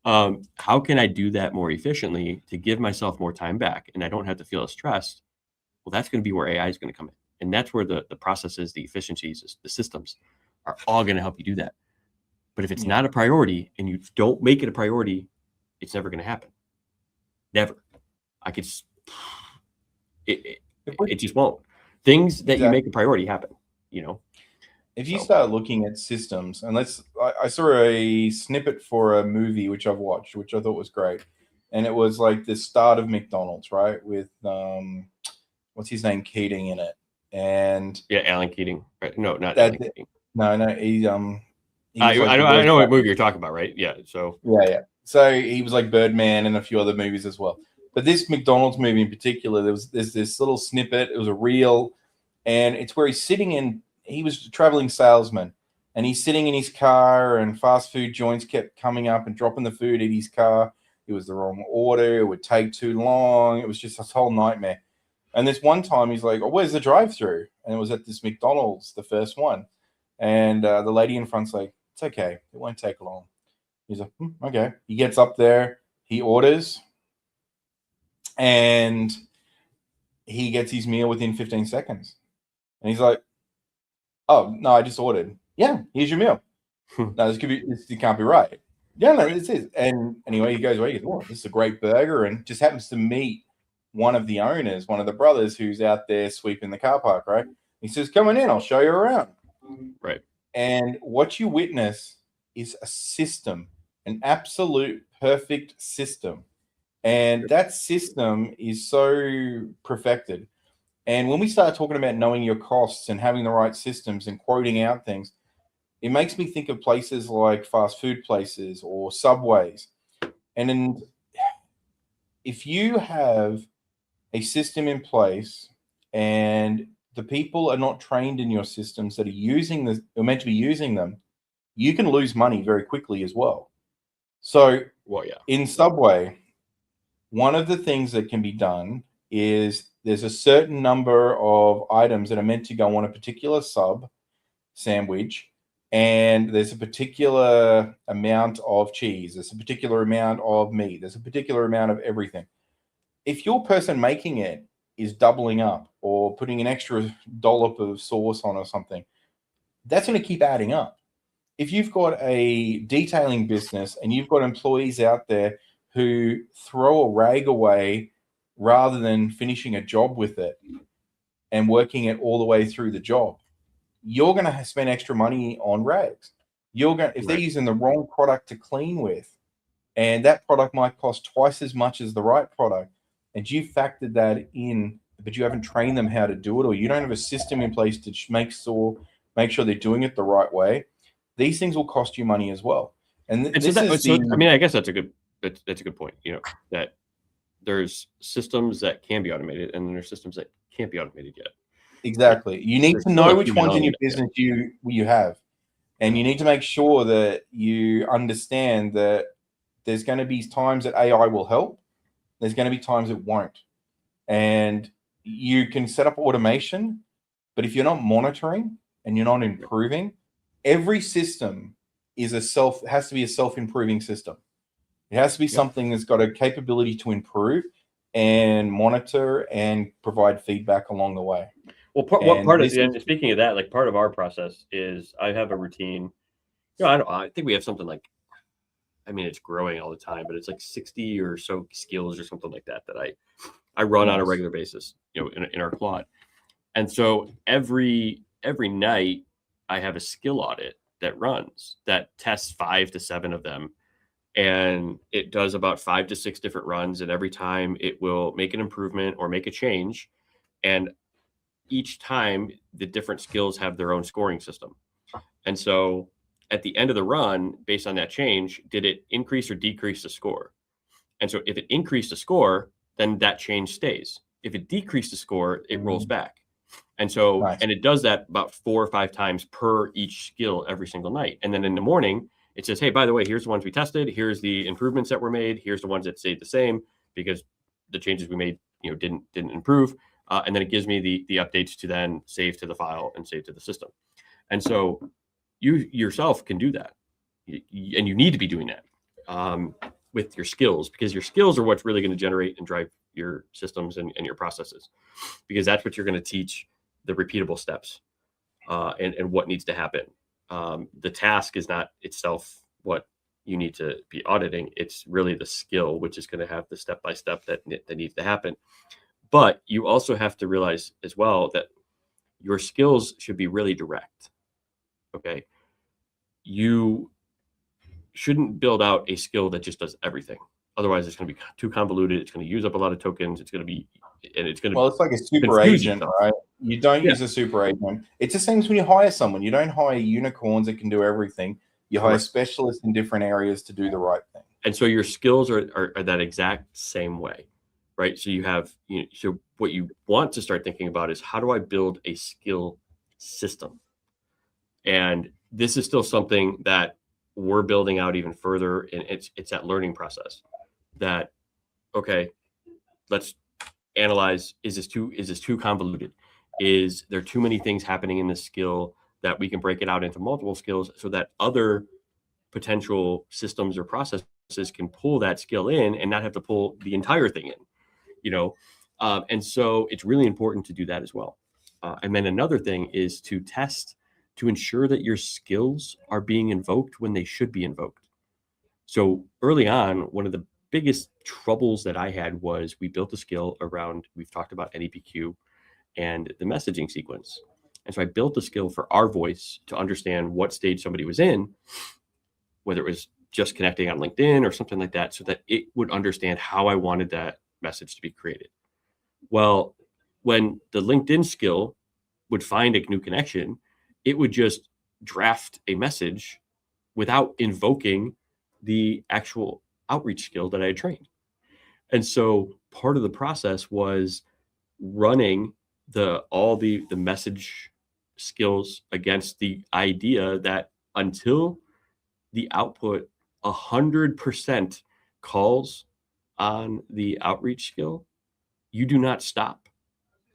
how can I do that more efficiently to give myself more time back and I don't have to feel as stressed? Well, that's going to be where AI is going to come in. And that's where the processes, the efficiencies, the systems are all going to help you do that. But if it's not a priority and you don't make it a priority, it's never going to happen. Never. It just won't. Things that you make a priority happen, if you So start looking at systems, and I saw a snippet for a movie which I've watched, which I thought was great, and it was like the start of McDonald's, right? With what's his name, Keating in it, and yeah, Alan Keating. Right? No, not that Alan Keating. no, he was like I the know, bird. what movie you're talking about, right? Yeah. So Yeah. So he was like Birdman and a few other movies as well. But this McDonald's movie in particular, there's this little snippet. It was a reel, and it's where he's sitting in. He was a traveling salesman, and he's sitting in his car, and fast food joints kept coming up and dropping the food in his car. It was the wrong order. It would take too long. It was just this whole nightmare. And this one time, he's like, "Oh, where's the drive-through?" And it was at this McDonald's, the first one. And the lady in front's like, "It's okay. It won't take long." He's like, okay. He gets up there, he orders, and he gets his meal within 15 seconds. And he's like, "Oh, no, I just ordered." "Yeah, here's your meal." "No, this can't be right." "Yeah, no, this is." And anyway, he goes away. He goes, "Oh, this is a great burger," and just happens to meet one of the owners, one of the brothers who's out there sweeping the car park, right? He says, "Come on in, I'll show you around." right. And what you witness is a system, an absolute perfect system. And that system is so perfected. And when we start talking about knowing your costs and having the right systems and quoting out things, it makes me think of places like fast food places or subways. And if you have a system in place and the people are not trained in your systems that are meant to be using them, you can lose money very quickly as well. So Well, yeah. in Subway, one of the things that can be done is there's a certain number of items that are meant to go on a particular sub sandwich, and there's a particular amount of cheese, there's a particular amount of meat, there's a particular amount of everything. If your person making it is doubling up or putting an extra dollop of sauce on or something, that's going to keep adding up. If you've got a detailing business and you've got employees out there who throw a rag away rather than finishing a job with it and working it all the way through the job, you're going to spend extra money on rags. If they're using the wrong product to clean with, and that product might cost twice as much as the right product, and you factored that in, but you haven't trained them how to do it, or you don't have a system in place to make sure they're doing it the right way, these things will cost you money as well. And I mean, I guess that's a good point. You know, that there's systems that can be automated, and then there's systems that can't be automated yet. Exactly. You need to know which ones in your business you have, and you need to make sure that you understand that there's going to be times that AI will help. There's going to be times it won't, and you can set up automation, but if you're not monitoring and you're not improving, every system has to be a self-improving system. It has to be something that's got a capability to improve and monitor and provide feedback along the way. Well, speaking of that, like part of our process is I have a routine. You know, I think we have something like, I mean, it's growing all the time, but it's like 60 or so skills or something like that I run on a regular basis, you know, in our plot. And so every night I have a skill audit that runs that tests 5 to 7 of them, and it does about 5 to 6 different runs, and every time it will make an improvement or make a change, and each time the different skills have their own scoring system. And so at the end of the run, based on that change, did it increase or decrease the score? And so if it increased the score, then that change stays. If it decreased the score, it rolls back. And so, and it does that about 4 or 5 times per each skill every single night. And then in the morning, it says, hey, by the way, here's the ones we tested. Here's the improvements that were made. Here's the ones that stayed the same because the changes we made, you know, didn't improve. And then it gives me the updates to then save to the file and save to the system. And so you yourself can do that. And you need to be doing that with your skills, because your skills are what's really going to generate and drive your systems and your processes, because that's what you're going to teach the repeatable steps and what needs to happen. The task is not itself what you need to be auditing. It's really the skill, which is going to have the step-by-step that needs to happen. But you also have to realize as well that your skills should be really direct. Okay. You shouldn't build out a skill that just does everything. Otherwise, it's going to be too convoluted. It's going to use up a lot of tokens. It's going to be, and it's going to Well, it's like a super confuse agent, yourself. right? You don't Yeah. use a super agent. It's the same as when you hire someone. You don't hire unicorns that can do everything. You hire Correct. specialists in different areas to do the right thing. And so your skills are that exact same way, right? So you have, so what you want to start thinking about is, how do I build a skill system? And this is still something that we're building out even further. And it's that learning process that, okay, let's analyze, is this too convoluted? Is there too many things happening in this skill that we can break it out into multiple skills so that other potential systems or processes can pull that skill in and not have to pull the entire thing in? And so it's really important to do that as well. And then another thing is to test to ensure that your skills are being invoked when they should be invoked. So early on, one of the biggest troubles that I had was we built a skill around, we've talked about NEPQ and the messaging sequence. And so I built a skill for our voice to understand what stage somebody was in, whether it was just connecting on LinkedIn or something like that, so that it would understand how I wanted that message to be created. Well, when the LinkedIn skill would find a new connection, it would just draft a message without invoking the actual outreach skill that I had trained. And so part of the process was running all the message skills against the idea that until the output 100% calls on the outreach skill, you do not stop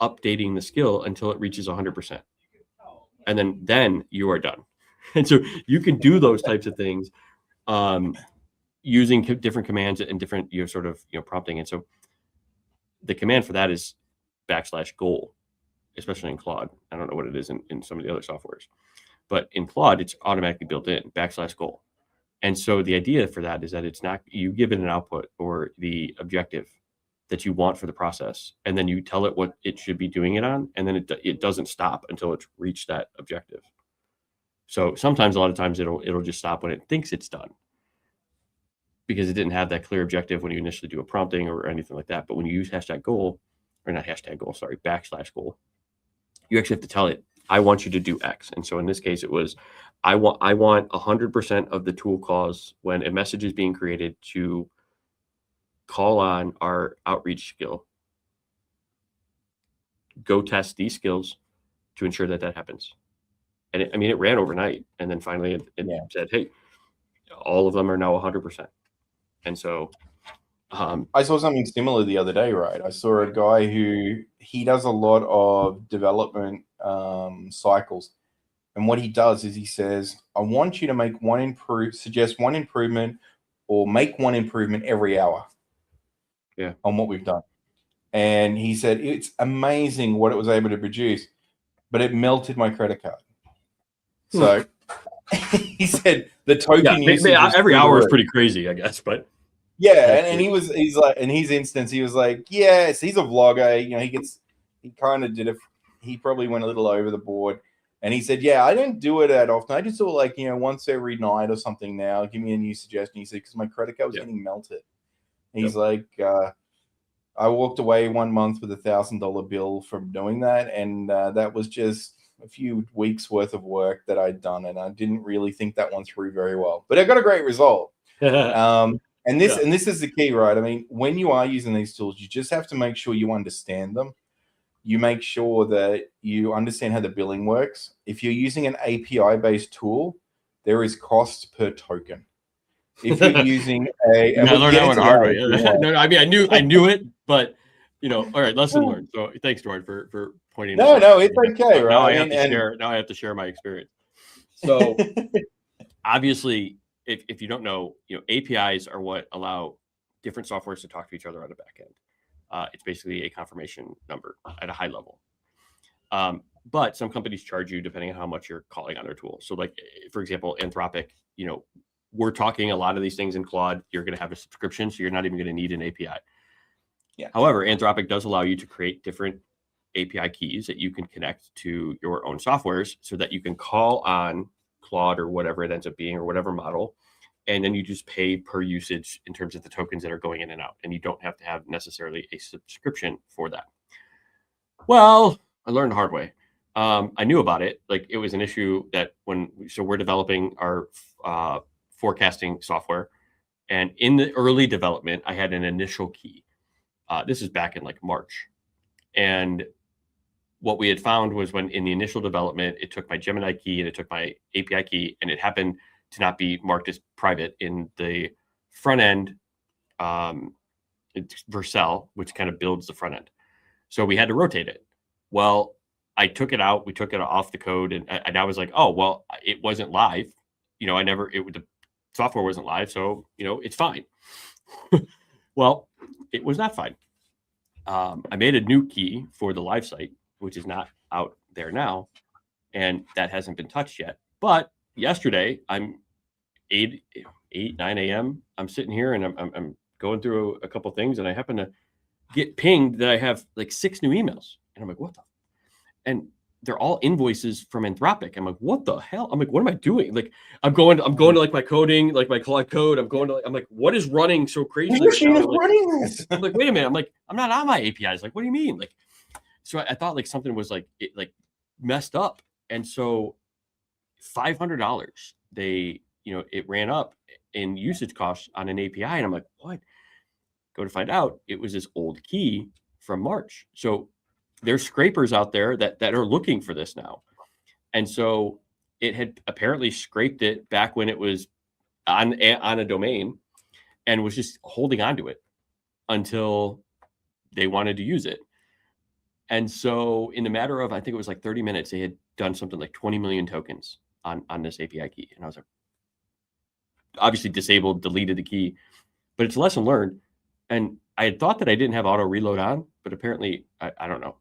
updating the skill until it reaches 100%. And then you are done. And so you can do those types of things using different commands and different sort of prompting. And so the command for that is \goal, especially in Claude. I don't know what it is in some of the other softwares, but in Claude, it's automatically built in \goal. And so the idea for that is that it's not, you give it an output or the objective that you want for the process, and then you tell it what it should be doing it on, and then it doesn't stop until it's reached that objective. So sometimes, a lot of times, it'll just stop when it thinks it's done, because it didn't have that clear objective when you initially do a prompting or anything like that. But when you use #goal, or not #goal, sorry, \goal, you actually have to tell it, I want you to do X. And so in this case, it was, I want 100% of the tool calls when a message is being created to call on our outreach skill. Go test these skills to ensure that happens. And it ran overnight. And then finally it said, hey, all of them are now 100%. And so I saw something similar the other day, right? I saw a guy he does a lot of development cycles. And what he does is he says, I want you to make suggest one improvement or make one improvement every hour on what we've done. And he said, it's amazing what it was able to produce, but it melted my credit card. So he said the token usage every hour is pretty crazy, I guess, but and he's like, in his instance, he was like, yes, he's a vlogger. He kind of did it. He probably went a little over the board. And he said, yeah, I don't do it that often. I just do it like, once every night or something now. Give me a new suggestion. He said, because my credit card was getting melted. And he's like, I walked away 1 month with $1,000 bill from doing that. And that was just a few weeks worth of work that I'd done. And I didn't really think that one through very well. But I got a great result. And this is the key, right? I mean, when you are using these tools, you just have to make sure you understand them. You make sure that you understand how the billing works. If you're using an API-based tool, there is cost per token. If you're using I learned that one hard way. No, I mean, I knew it, but all right, lesson learned. So thanks, Duarne, for pointing. No, it's okay, right? Now I have to share my experience. So obviously, if you don't know, APIs are what allow different softwares to talk to each other on the back end. It's basically a confirmation number at a high level. But some companies charge you depending on how much you're calling on their tool. So like, for example, Anthropic, we're talking a lot of these things in Claude. You're going to have a subscription, so you're not even going to need an API. Yeah. However, Anthropic does allow you to create different API keys that you can connect to your own softwares so that you can call on Claude or whatever it ends up being or whatever model. And then you just pay per usage in terms of the tokens that are going in and out. And you don't have to have necessarily a subscription for that. Well, I learned the hard way. I knew about it. Like it was an issue that so we're developing our forecasting software. And in the early development, I had an initial key. This is back in like March. And what we had found was when in the initial development, it took my Gemini key and it took my API key, and it happened to not be marked as private in the front end. It's Vercel, which kind of builds the front end. So we had to rotate it. Well, I took it out. We took it off the code, and I was like, oh, well, it wasn't live. The software wasn't live, so it's fine. Well, it was not fine. I made a new key for the live site, which is not out there now, and that hasn't been touched yet. But yesterday, I'm 9 a.m. I'm sitting here and I'm going through a couple things, and I happen to get pinged that I have like 6 new emails, and I'm like, what the? And they're all invoices from Anthropic. I'm like, what the hell? I'm like, what am I doing? Like, I'm going to like my coding, like my Claude code. I'm like, what is running so crazy? Running this. I'm like, wait a minute. I'm like, I'm not on my APIs. Like, what do you mean? Like, so I thought like something was like it like messed up, and so $500 it ran up in usage costs on an API, and I'm like, what? Go to find out, it was this old key from March. So there's scrapers out there that are looking for this now. And so it had apparently scraped it back when it was on a domain and was just holding on to it until they wanted to use it. And so in the matter of, I think it was like 30 minutes, they had done something like 20 million tokens on this API key. And I was like, obviously disabled, deleted the key, but it's a lesson learned. And I had thought that I didn't have auto reload on, but apparently I don't know.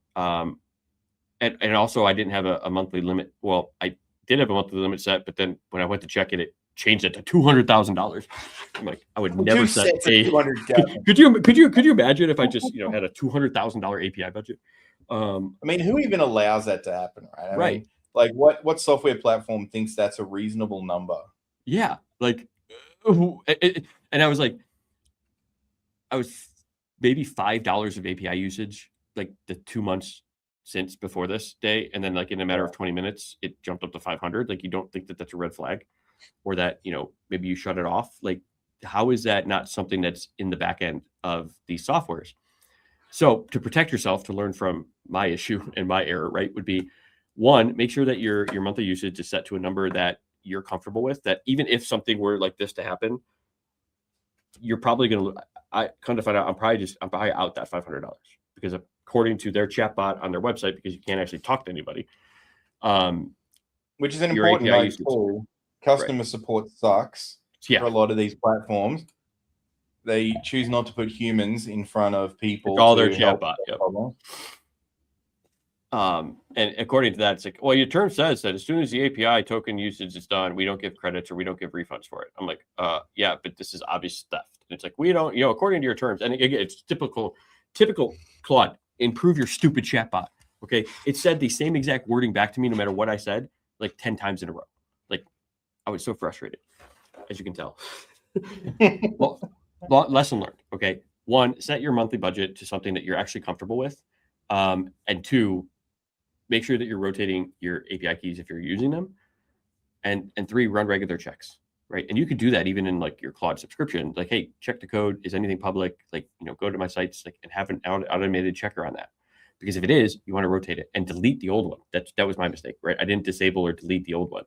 And also I didn't have a monthly limit. Well, I did have a monthly limit set, but then when I went to check it, it changed it to $200,000. I'm like, I would never set a. Could you imagine if I just had a $200,000 API budget? I mean, who even allows that to happen, right? I right. mean, like what software platform thinks that's a reasonable number? Yeah, like, and I was like, I was maybe $5 of API usage, like the 2 months since before this day, and then like in a matter of 20 minutes, it jumped up to 500. Like, you don't think that that's a red flag, or that maybe you shut it off? Like, how is that not something that's in the back end of these softwares? So to protect yourself, to learn from my issue and my error, right, would be one, make sure that your monthly usage is set to a number that you're comfortable with, that even if something were like this to happen, you're probably going to, I come to find out, I'm probably out that $500, because according to their chatbot on their website, because you can't actually talk to anybody. Which is an important note too. Customer support sucks for a lot of these platforms. They choose not to put humans in front of people. All their chatbot. Yep. And according to that, it's like, well, your term says that as soon as the API token usage is done, we don't give credits or we don't give refunds for it. I'm like, yeah, but this is obvious theft. And it's like, we don't, according to your terms. And again, it's typical Claude, improve your stupid chatbot. Okay. It said the same exact wording back to me, no matter what I said, like 10 times in a row. Like, I was so frustrated, as you can tell. Well, lesson learned. Okay. 1, set your monthly budget to something that you're actually comfortable with. And 2, make sure that you're rotating your API keys if you're using them. And 3, run regular checks, right? And you could do that even in like your Claude subscription. Like, hey, check the code. Is anything public? Like, go to my sites, like, and have an automated checker on that. Because if it is, you want to rotate it and delete the old one. That was my mistake, right? I didn't disable or delete the old one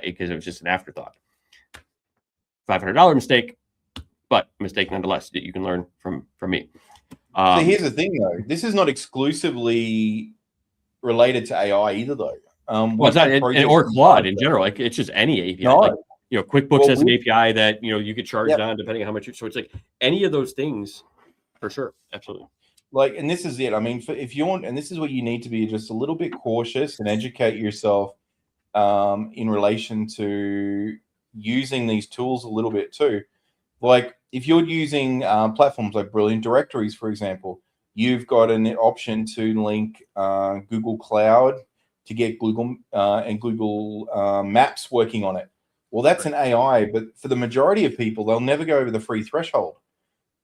because it was just an afterthought. $500 mistake, but mistake nonetheless that you can learn from me. So here's the thing, though. This is not exclusively related to AI either, though. Well, it's not, or Claude in general. Like, it's just any API. No. Like, QuickBooks has an API that you get charged on depending on how much. So it's like any of those things, for sure, absolutely. Like, and this is it. I mean, if you want, and this is what you need to be just a little bit cautious and educate yourself in relation to using these tools a little bit too. Like, if you're using platforms like Brilliant Directories, for example, you've got an option to link Google Cloud to get Google and Google Maps working on it. Well, that's an AI, but for the majority of people, they'll never go over the free threshold.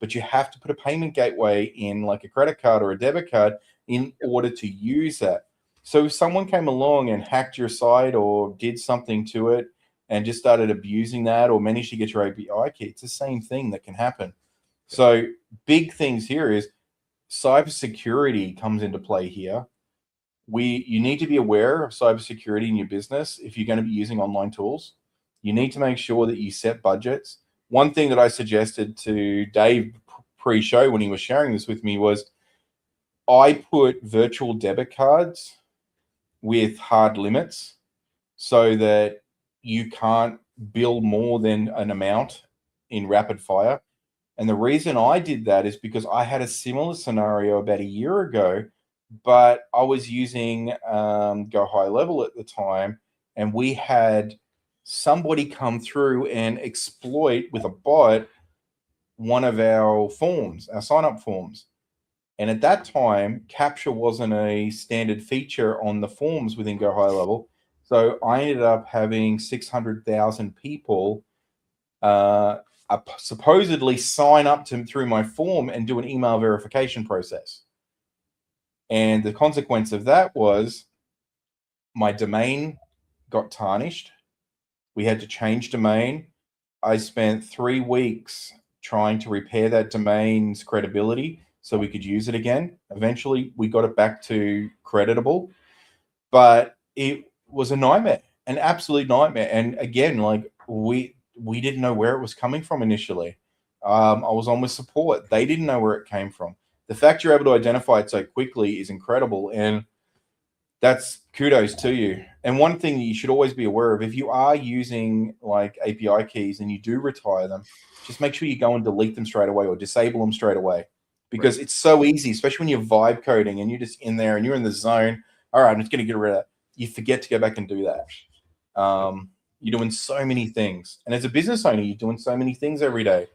But you have to put a payment gateway in, like a credit card or a debit card, in order to use that. So if someone came along and hacked your site or did something to it and just started abusing that or managed to get your API key, it's the same thing that can happen. So big things here is cybersecurity comes into play here. You need to be aware of cybersecurity in your business if you're going to be using online tools. You need to make sure that you set budgets. One thing that I suggested to Dave pre-show when he was sharing this with me was I put virtual debit cards with hard limits so that you can't bill more than an amount in rapid fire. And the reason I did that is because I had a similar scenario about a year ago, but I was using Go High Level at the time, and we had somebody come through and exploit with a bot one of our forms, our sign-up forms. And at that time, capture wasn't a standard feature on the forms within Go High Level. So I ended up having 600,000 people supposedly sign up through my form and do an email verification process. And the consequence of that was my domain got tarnished. We had to change domain. I spent 3 weeks trying to repair that domain's credibility so we could use it again. Eventually, we got it back to creditable, but it was a nightmare, an absolute nightmare. And again, like we didn't know where it was coming from initially. I was on with support. They didn't know where it came from. The fact you're able to identify it so quickly is incredible, and that's kudos to you. And one thing that you should always be aware of, if you are using like API keys and you do retire them, just make sure you go and delete them straight away or disable them straight away, because it's so easy, especially when you're vibe coding and you're just in there and you're in the zone. All right, I'm just going to get rid of that. You forget to go back and do that. You're doing so many things. And as a business owner, you're doing so many things every day.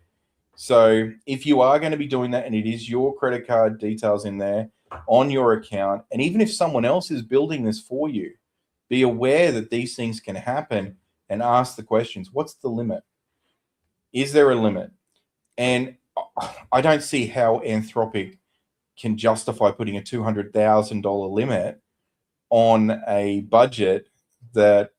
So if you are going to be doing that and it is your credit card details in there on your account, and even if someone else is building this for you, be aware that these things can happen and ask the questions. What's the limit? Is there a limit? And I don't see how Anthropic can justify putting a $200,000 limit on a budget that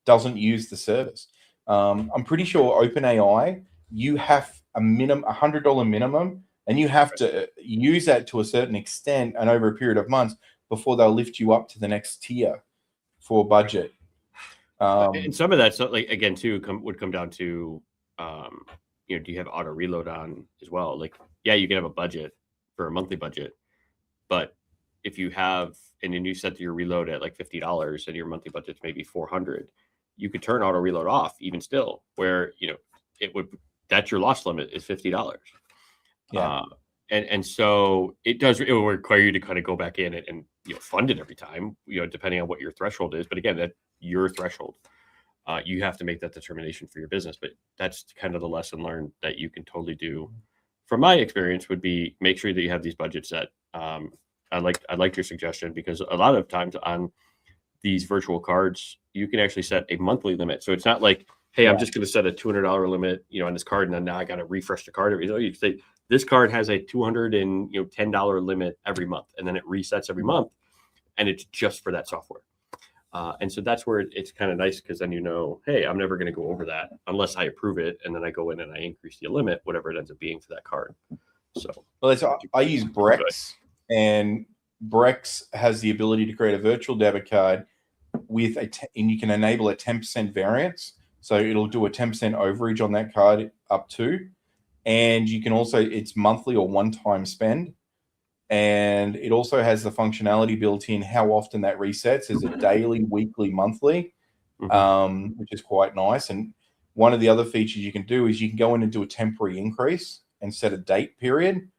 doesn't use the service. I'm pretty sure OpenAI, you have a $100 minimum, and you have to use that to a certain extent and over a period of months before they'll lift you up to the next tier for budget. And some of that, so like again, too, would come down to, do you have auto reload on as well? Like, yeah, you can have a budget for a monthly budget, but if you have, and then you set your reload at like $50 and your monthly budget's maybe $400, you could turn auto reload off even still, where, that's your loss limit is $50. Yeah. And so it will require you to kind of go back in and fund it every time, depending on what your threshold is. But again, that's your threshold. You have to make that determination for your business. But that's kind of the lesson learned that you can totally do. From my experience, would be make sure that you have these budgets set. I liked your suggestion, because a lot of times on these virtual cards, you can actually set a monthly limit. So it's not like, hey, I'm just going to set a $200 limit, on this card, and then now I got to refresh the card every. You say this card has a $210 limit every month, and then it resets every month, and it's just for that software. And so that's where it's kind of nice, because then hey, I'm never going to go over that unless I approve it, and then I go in and I increase the limit, whatever it ends up being for that card. So, I use Brex, and Brex has the ability to create a virtual debit card with and you can enable a 10% variance. So it'll do a 10% overage on that card up to, and you can also, it's monthly or one-time spend. And it also has the functionality built in how often that resets. Is it daily, weekly, monthly, which is quite nice. And one of the other features you can do is you can go in and do a temporary increase and set a date period.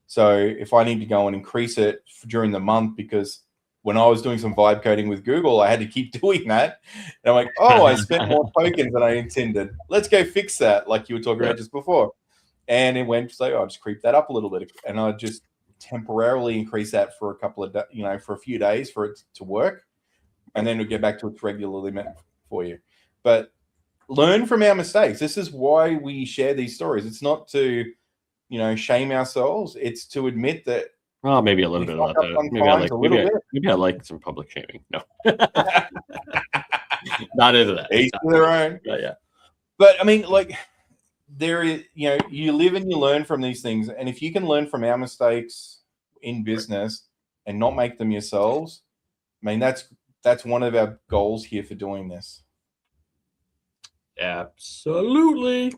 So if I need to go and increase it during the month, because when I was doing some vibe coding with Google, I had to keep doing that. And I'm like, oh, I spent more tokens than I intended. Let's go fix that, like you were talking about just before. And it went, so I'll just creep that up a little bit. And I just temporarily increase that for a couple of, for a few days for it to work. and then it'll get back to its regular limit for you. But learn from our mistakes. This is why we share these stories. It's not to, shame ourselves. It's to admit that. Well, maybe a little we bit fuck of up that. sometimes a little bit. Maybe I like some public shaming. No, not into that. Each to their own. Yeah. But I mean, like, there is, you live and you learn from these things, and if you can learn from our mistakes in business and not make them yourselves, I mean, that's one of our goals here for doing this. Absolutely.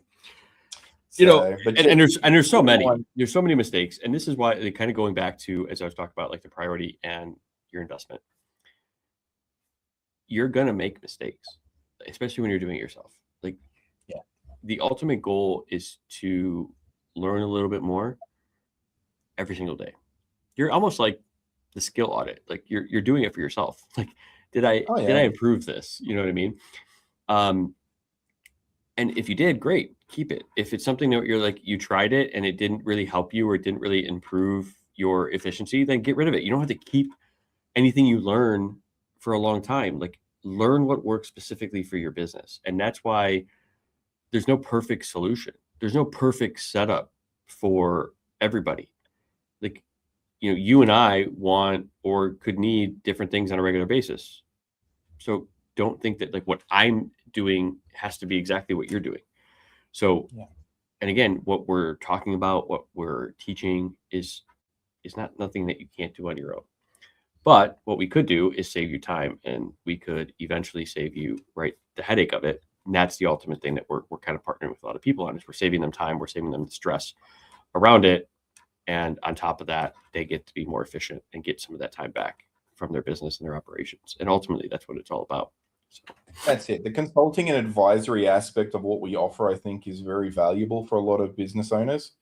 And there's so many mistakes, and this is why they kind of going back to, as I was talking about, like the priority and your investment. You're gonna make mistakes, especially when you're doing it yourself. Like, the ultimate goal is to learn a little bit more every single day. You're almost like the skill audit. Like you're doing it for yourself. Like, did I improve this? You know what I mean? And if you did, great, keep it. If it's something that you're like, you tried it and it didn't really help you or it didn't really improve your efficiency, then get rid of it. You don't have to keep anything you learn for a long time. Like, learn what works specifically for your business. And that's why there's no perfect solution. There's no perfect setup for everybody. Like, you and I want or could need different things on a regular basis. So don't think that like what I'm doing has to be exactly what you're doing. So, and again, what we're talking about, what we're teaching is not nothing that you can't do on your own. But what we could do is save you time, and we could eventually save you the headache of it. And that's the ultimate thing that we're kind of partnering with a lot of people on, is we're saving them time, we're saving them the stress around it. And on top of that, they get to be more efficient and get some of that time back from their business and their operations. And ultimately, that's what it's all about. So. That's it. The consulting and advisory aspect of what we offer, I think, is very valuable for a lot of business owners.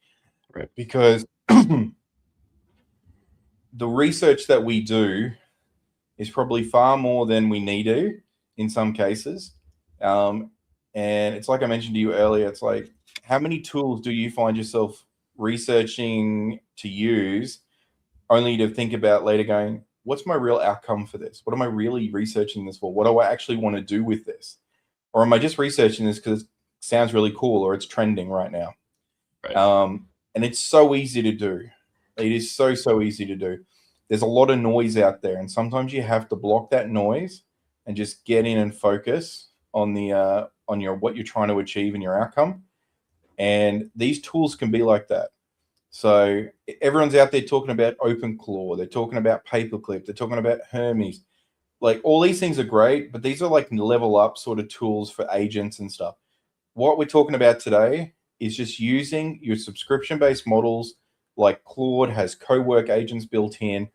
Right. Because the research that we do is probably far more than we need to in some cases. And it's like I mentioned to you earlier, it's like, how many tools do you find yourself researching to use only to think about later going, what's my real outcome for this? What am I really researching this for? What do I actually want to do with this? Or am I just researching this because it sounds really cool or it's trending right now? Right. And it's so easy to do. It is so easy to do. There's a lot of noise out there, and sometimes you have to block that noise and just get in and focus on what you're trying to achieve and your outcome. And these tools can be like that. So everyone's out there talking about OpenClaw. They're talking about Paperclip. They're talking about Hermes. Like, all these things are great, but these are like level up sort of tools for agents and stuff. What we're talking about today is just using your subscription-based models. Like Claude has co-work agents built in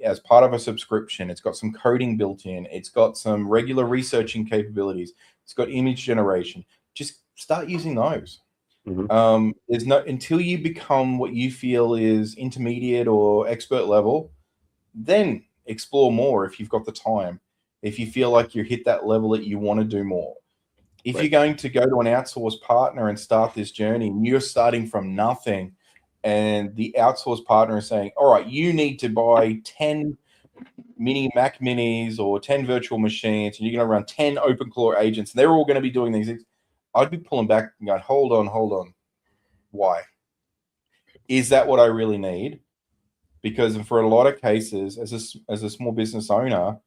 as part of a subscription. It's got some coding built in. It's got some regular researching capabilities. It's got image generation. Just start using those. Mm-hmm. There's no, until you become what you feel is intermediate or expert level, then explore more if you've got the time. If you feel like you hit that level that you want to do more. If you're going to go to an outsourced partner and start this journey, and you're starting from nothing, and the outsourced partner is saying, all right, you need to buy 10 mini Mac minis or 10 virtual machines, and you're going to run 10 OpenClaw agents, and they're all going to be doing these things. I'd be pulling back and going, hold on. Why? Is that what I really need? Because for a lot of cases, as a small business owner,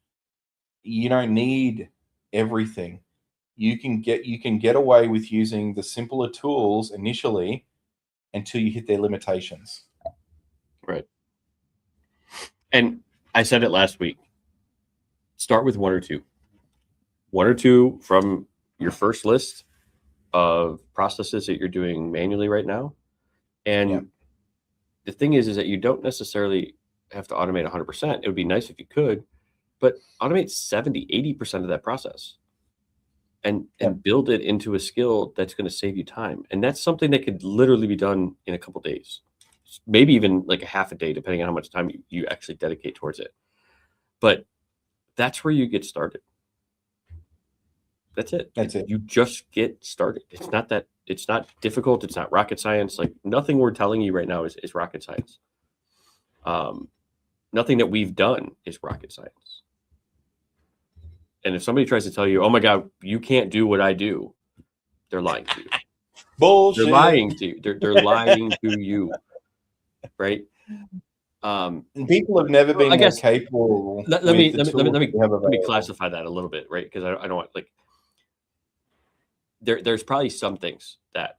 you don't need everything. You can get away with using the simpler tools initially until you hit their limitations. Right. And I said it last week. Start with one or two. One or two from your first list of processes that you're doing manually right now. And the thing is that you don't necessarily have to automate 100%. It would be nice if you could, but automate 70, 80% of that process and build it into a skill that's going to save you time. And that's something that could literally be done in a couple of days, maybe even like a half a day, depending on how much time you actually dedicate towards it. But that's where you get started. That's it. You just get started. It's not difficult. It's not rocket science. Like, nothing we're telling you right now is rocket science. Nothing that we've done is rocket science. And if somebody tries to tell you, oh my God, you can't do what I do, they're lying to you. Bullshit. They're lying to you. They're lying to you. Right. And people have never been more capable. Let me classify that a little bit, right? Because I don't want, like, there's probably some things that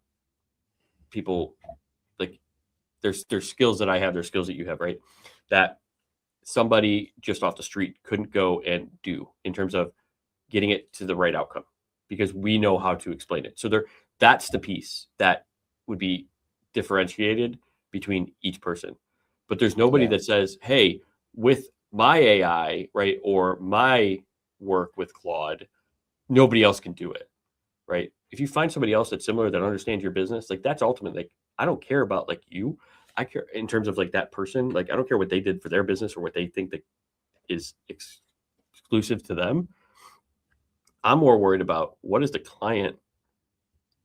people, like, there's skills that I have, there's skills that you have, right? That somebody just off the street couldn't go and do in terms of getting it to the right outcome, because we know how to explain it. So that's the piece that would be differentiated between each person. But there's nobody that says, hey, with my AI, right, or my work with Claude, nobody else can do it, right? If you find somebody else that's similar, that understands your business, like, that's ultimate. Like, I don't care about, like, you. I care in terms of, like, that person. Like, I don't care what they did for their business or what they think that is exclusive to them. I'm more worried about what does the client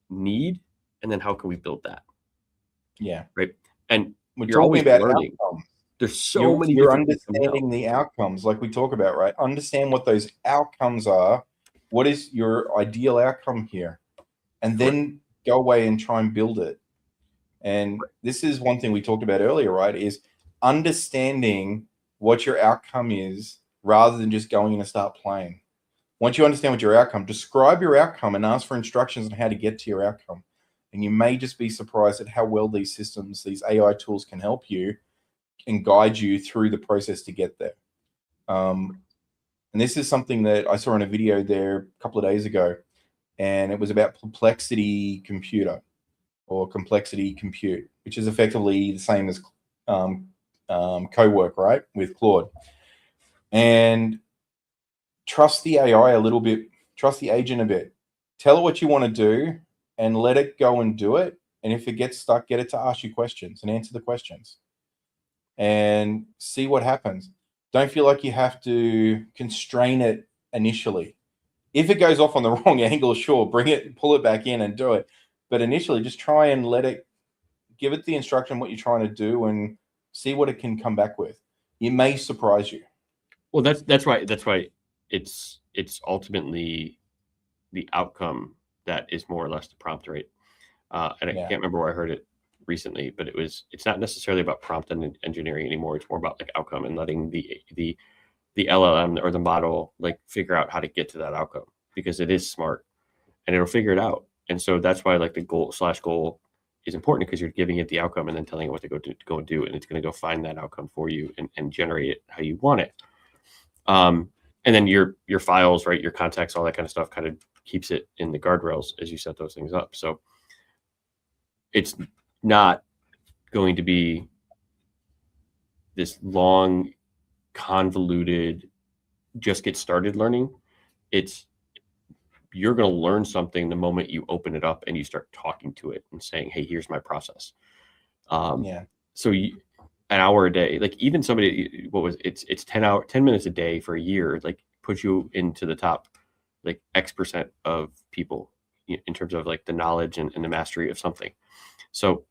need, and then how can we build that? Yeah. Right. And we're you're always about learning. Outcomes. There's so many. You're understanding the outcomes, like we talk about, right? Understand what those outcomes are. What is your ideal outcome here? And then go away and try and build it. And this is one thing we talked about earlier, right? Is understanding what your outcome is rather than just going in and start playing. Once you understand what your outcome, describe your outcome and ask for instructions on how to get to your outcome. And you may just be surprised at how well these systems, these AI tools can help you and guide you through the process to get there. And this is something that I saw in a video there a couple of days ago, and it was about complexity computer or complexity compute, which is effectively the same as co-work, right, with Claude. And trust the AI a little bit, trust the agent a bit. Tell it what you want to do and let it go and do it. And if it gets stuck, get it to ask you questions and answer the questions and see what happens. Don't feel like you have to constrain it initially. If it goes off on the wrong angle, sure, bring it, pull it back in and do it. But initially, just try and let it, give it the instruction what you're trying to do and see what it can come back with. It may surprise you. Well, that's why it's ultimately the outcome that is more or less the prompt, right? And I can't remember where I heard it recently, but it's not necessarily about prompt engineering anymore. It's more about, like, outcome and letting the LLM or the model, like, figure out how to get to that outcome, because it is smart and it'll figure it out. And so that's why, like, the goal is important, because you're giving it the outcome and then telling it what to go and do, and it's going to go find that outcome for you and generate it how you want it. And then your files, right, your contacts, all that kind of stuff, kind of keeps it in the guardrails as you set those things up. So it's not going to be this long, convoluted, just get started learning. You're going to learn something the moment you open it up and you start talking to it and saying, hey, here's my process. So an hour a day, like, even somebody, it's 10 minutes a day for a year, like, puts you into the top, like, X% of people in terms of, like, the knowledge and the mastery of something. So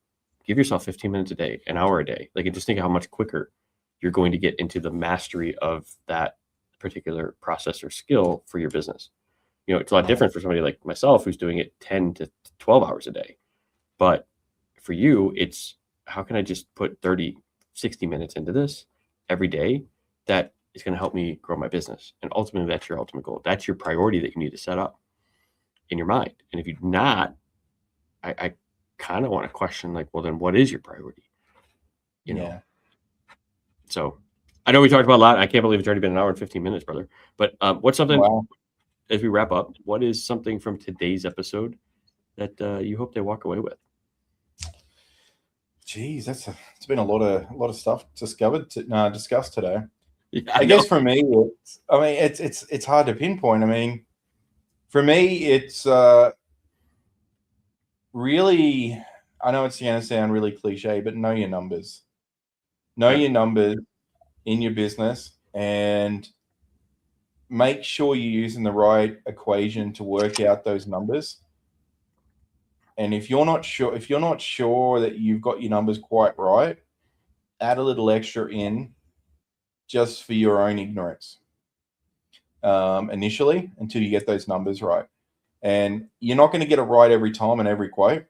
give yourself 15 minutes a day, an hour a day, like, and just think how much quicker you're going to get into the mastery of that particular process or skill for your business. It's a lot different for somebody like myself who's doing it 10 to 12 hours a day. But for you, it's how can I just put 30, 60 minutes into this every day that is going to help me grow my business? And ultimately, that's your ultimate goal. That's your priority that you need to set up in your mind. And if you're not, I kind of want to question, like, well, then what is your priority? So I know we talked about a lot. I can't believe it's already been an hour and 15 minutes, brother. But what's something, as we wrap up, what is something from today's episode that you hope they walk away with? Geez, it's been a lot of stuff discussed today. Yeah, I guess for me, it's hard to pinpoint. I mean, for me, it's really, I know it's going to sound really cliche, but know your numbers. Know your numbers in your business and make sure you're using the right equation to work out those numbers. And if you're not sure that you've got your numbers quite right, add a little extra in just for your own ignorance. initially until you get those numbers right. And you're not going to get it right every time and every quote.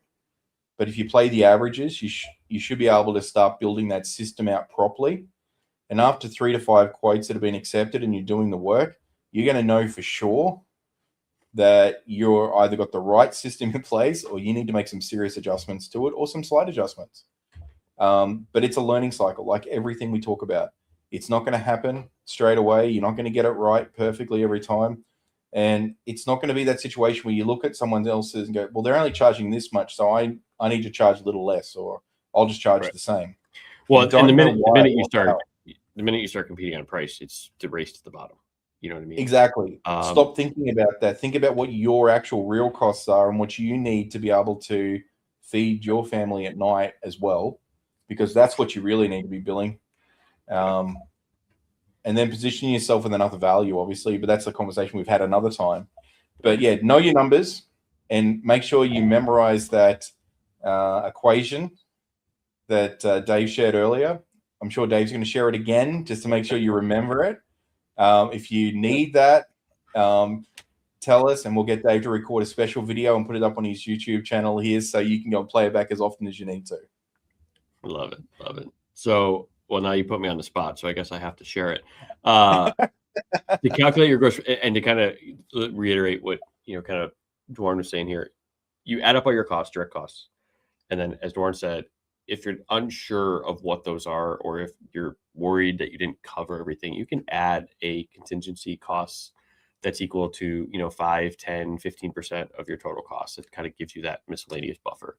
But if you play the averages, you should be able to start building that system out properly. And after 3 to 5 quotes that have been accepted and you're doing the work, you're going to know for sure that you're either got the right system in place or you need to make some serious adjustments to it or some slight adjustments. But it's a learning cycle, like everything we talk about. It's not going to happen straight away. You're not going to get it right perfectly every time. And it's not going to be that situation where you look at someone else's and go, well, they're only charging this much, so I need to charge a little less, or I'll just charge the same. Well, and the minute you start competing on price, it's the race to the bottom. You know what I mean? Exactly. Stop thinking about that. Think about what your actual real costs are and what you need to be able to feed your family at night as well, because that's what you really need to be billing. And then positioning yourself with enough value, obviously, but that's a conversation we've had another time. But yeah, know your numbers and make sure you memorize that equation that Dave shared earlier. I'm sure Dave's going to share it again just to make sure you remember it. If you need that, tell us and we'll get Dave to record a special video and put it up on his YouTube channel here so you can go and play it back as often as you need to. Love it. Love it. So, well, now you put me on the spot, so I guess I have to share it. To calculate your gross, and to kind of reiterate what, kind of Duarne was saying here, you add up all your costs, direct costs. And then, as Duarne said, if you're unsure of what those are, or if you're worried that you didn't cover everything, you can add a contingency cost that's equal to, 5, 10, 15% of your total costs. It kind of gives you that miscellaneous buffer.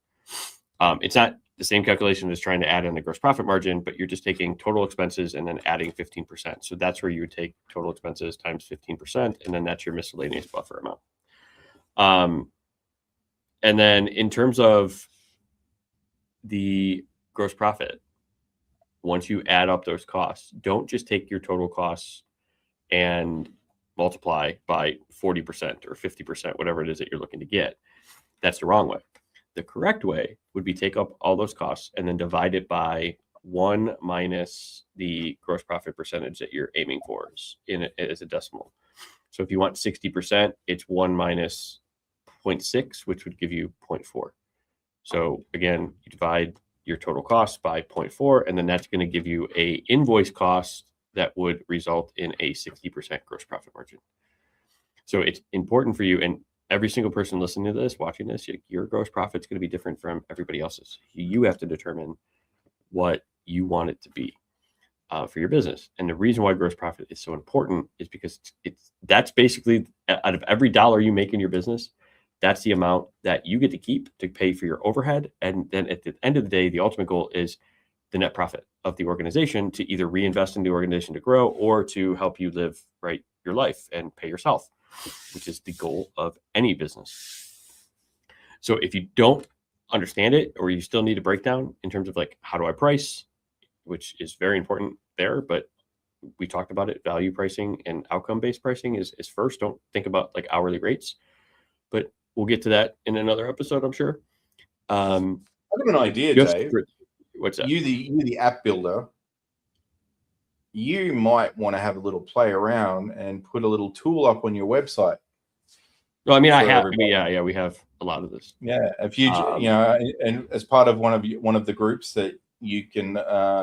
It's not the same calculation as trying to add in the gross profit margin, but you're just taking total expenses and then adding 15%. So that's where you would take total expenses times 15%, and then that's your miscellaneous buffer amount. And then in terms of the gross profit, once you add up those costs, don't just take your total costs and multiply by 40% or 50%, whatever it is that you're looking to get. That's the wrong way. The correct way would be take up all those costs and then divide it by 1 minus the gross profit percentage that you're aiming for as a decimal. So if you want 60%, it's 1 minus 0.6, which would give you 0.4. So again, you divide your total cost by 0.4, and then that's going to give you a invoice cost that would result in a 60% gross profit margin. So it's important for you, and every single person listening to this, watching this, your gross profit is going to be different from everybody else's. You have to determine what you want it to be for your business. And the reason why gross profit is so important is because that's basically, out of every dollar you make in your business, that's the amount that you get to keep to pay for your overhead. And then at the end of the day, the ultimate goal is the net profit of the organization to either reinvest in the organization to grow or to help you live your life and pay yourself, which is the goal of any business. So if you don't understand it, or you still need a breakdown in terms of how do I price, which is very important there, but we talked about it, value pricing and outcome-based pricing is first. Don't think about hourly rates, but we'll get to that in another episode, I'm sure. I have an idea, Dave. What's that? You the app builder, you might want to have a little play around and put a little tool up on your website. Well, I mean, we have a lot of this. Yeah, if you and as part of one of the groups that you can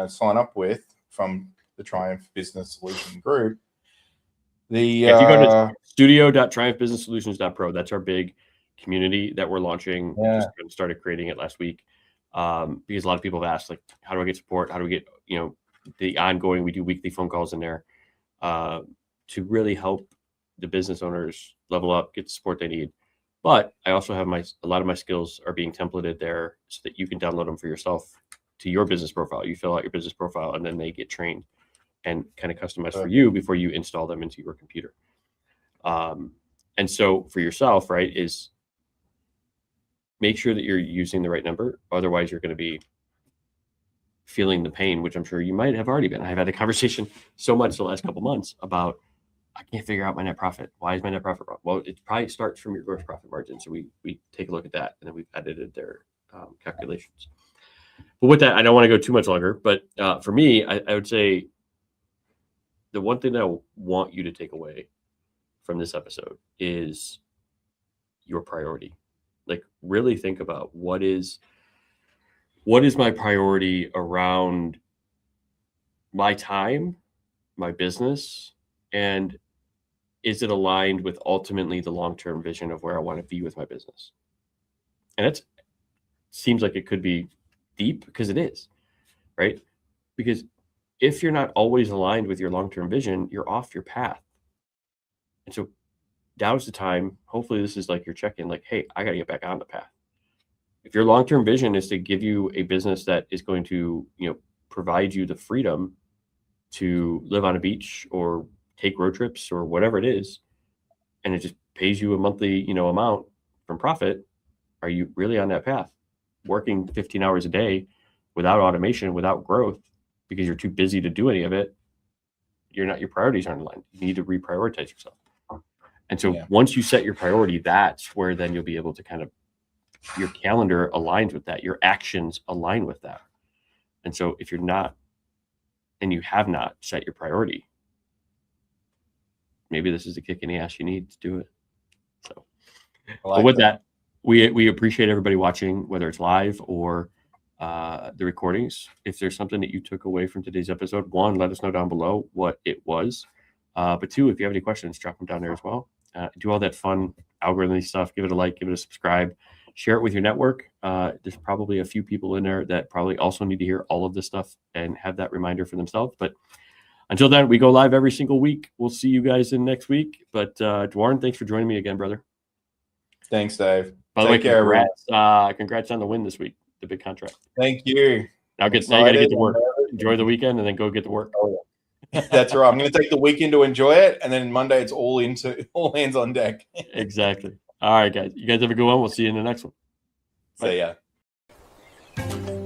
sign up with from the Triumph Business Solution group, if you go to studio.triumphbusinesssolutions.pro, that's our big community that we're launching. Yeah. Just started creating it last week because a lot of people have asked, how do I get support? How do we get the ongoing? We do weekly phone calls in there to really help the business owners level up, get the support they need. But I also have a lot of my skills are being templated there so that you can download them for yourself to your business profile. You fill out your business profile and then they get trained and kind of customized for you before you install them into your computer. And so for yourself, right, is make sure that you're using the right number. Otherwise, you're going to be feeling the pain, which I'm sure you might have already been. I've had a conversation so much the last couple of months about, I can't figure out my net profit. Why is my net profit wrong? Well, it probably starts from your gross profit margin. So we take a look at that, and then we've edited their calculations. But with that, I don't want to go too much longer. But for me, I would say the one thing that I want you to take away from this episode is your priority. Like, really think about what is my priority around my time, my business, and is it aligned with ultimately the long-term vision of where I want to be with my business? And it seems like it could be deep, because it is, right? Because if you're not always aligned with your long-term vision, you're off your path. And so now's the time. Hopefully this is like your check-in, like, hey, I got to get back on the path. If your long-term vision is to give you a business that is going to, provide you the freedom to live on a beach or take road trips or whatever it is, and it just pays you a monthly, amount from profit, are you really on that path? Working 15 hours a day without automation, without growth, because you're too busy to do any of it, your priorities aren't aligned. You need to reprioritize yourself. And so once you set your priority, that's where then you'll be able to kind of, your calendar aligns with that, your actions align with that. And so if you're not, and you have not set your priority, maybe this is the kick in the ass you need to do it. So but with that, we appreciate everybody watching, whether it's live or the recordings. If there's something that you took away from today's episode, one, let us know down below what it was. But two, if you have any questions, drop them down there as well. Do all that fun algorithm stuff. Give it a like, give it a subscribe, share it with your network. There's probably a few people in there that probably also need to hear all of this stuff and have that reminder for themselves. But until then, we go live every single week. We'll see you guys in next week. But Duarne, thanks for joining me again, brother. Thanks, Dave. By the way, congrats on the win this week, the big contract. Thank you. Now you got to get to work. Enjoy the weekend and then go get to work. Oh, yeah. That's right. I'm going to take the weekend to enjoy it, and then Monday it's all hands on deck. Exactly. All right, guys. You guys have a good one. We'll see you in the next one. Bye. See ya.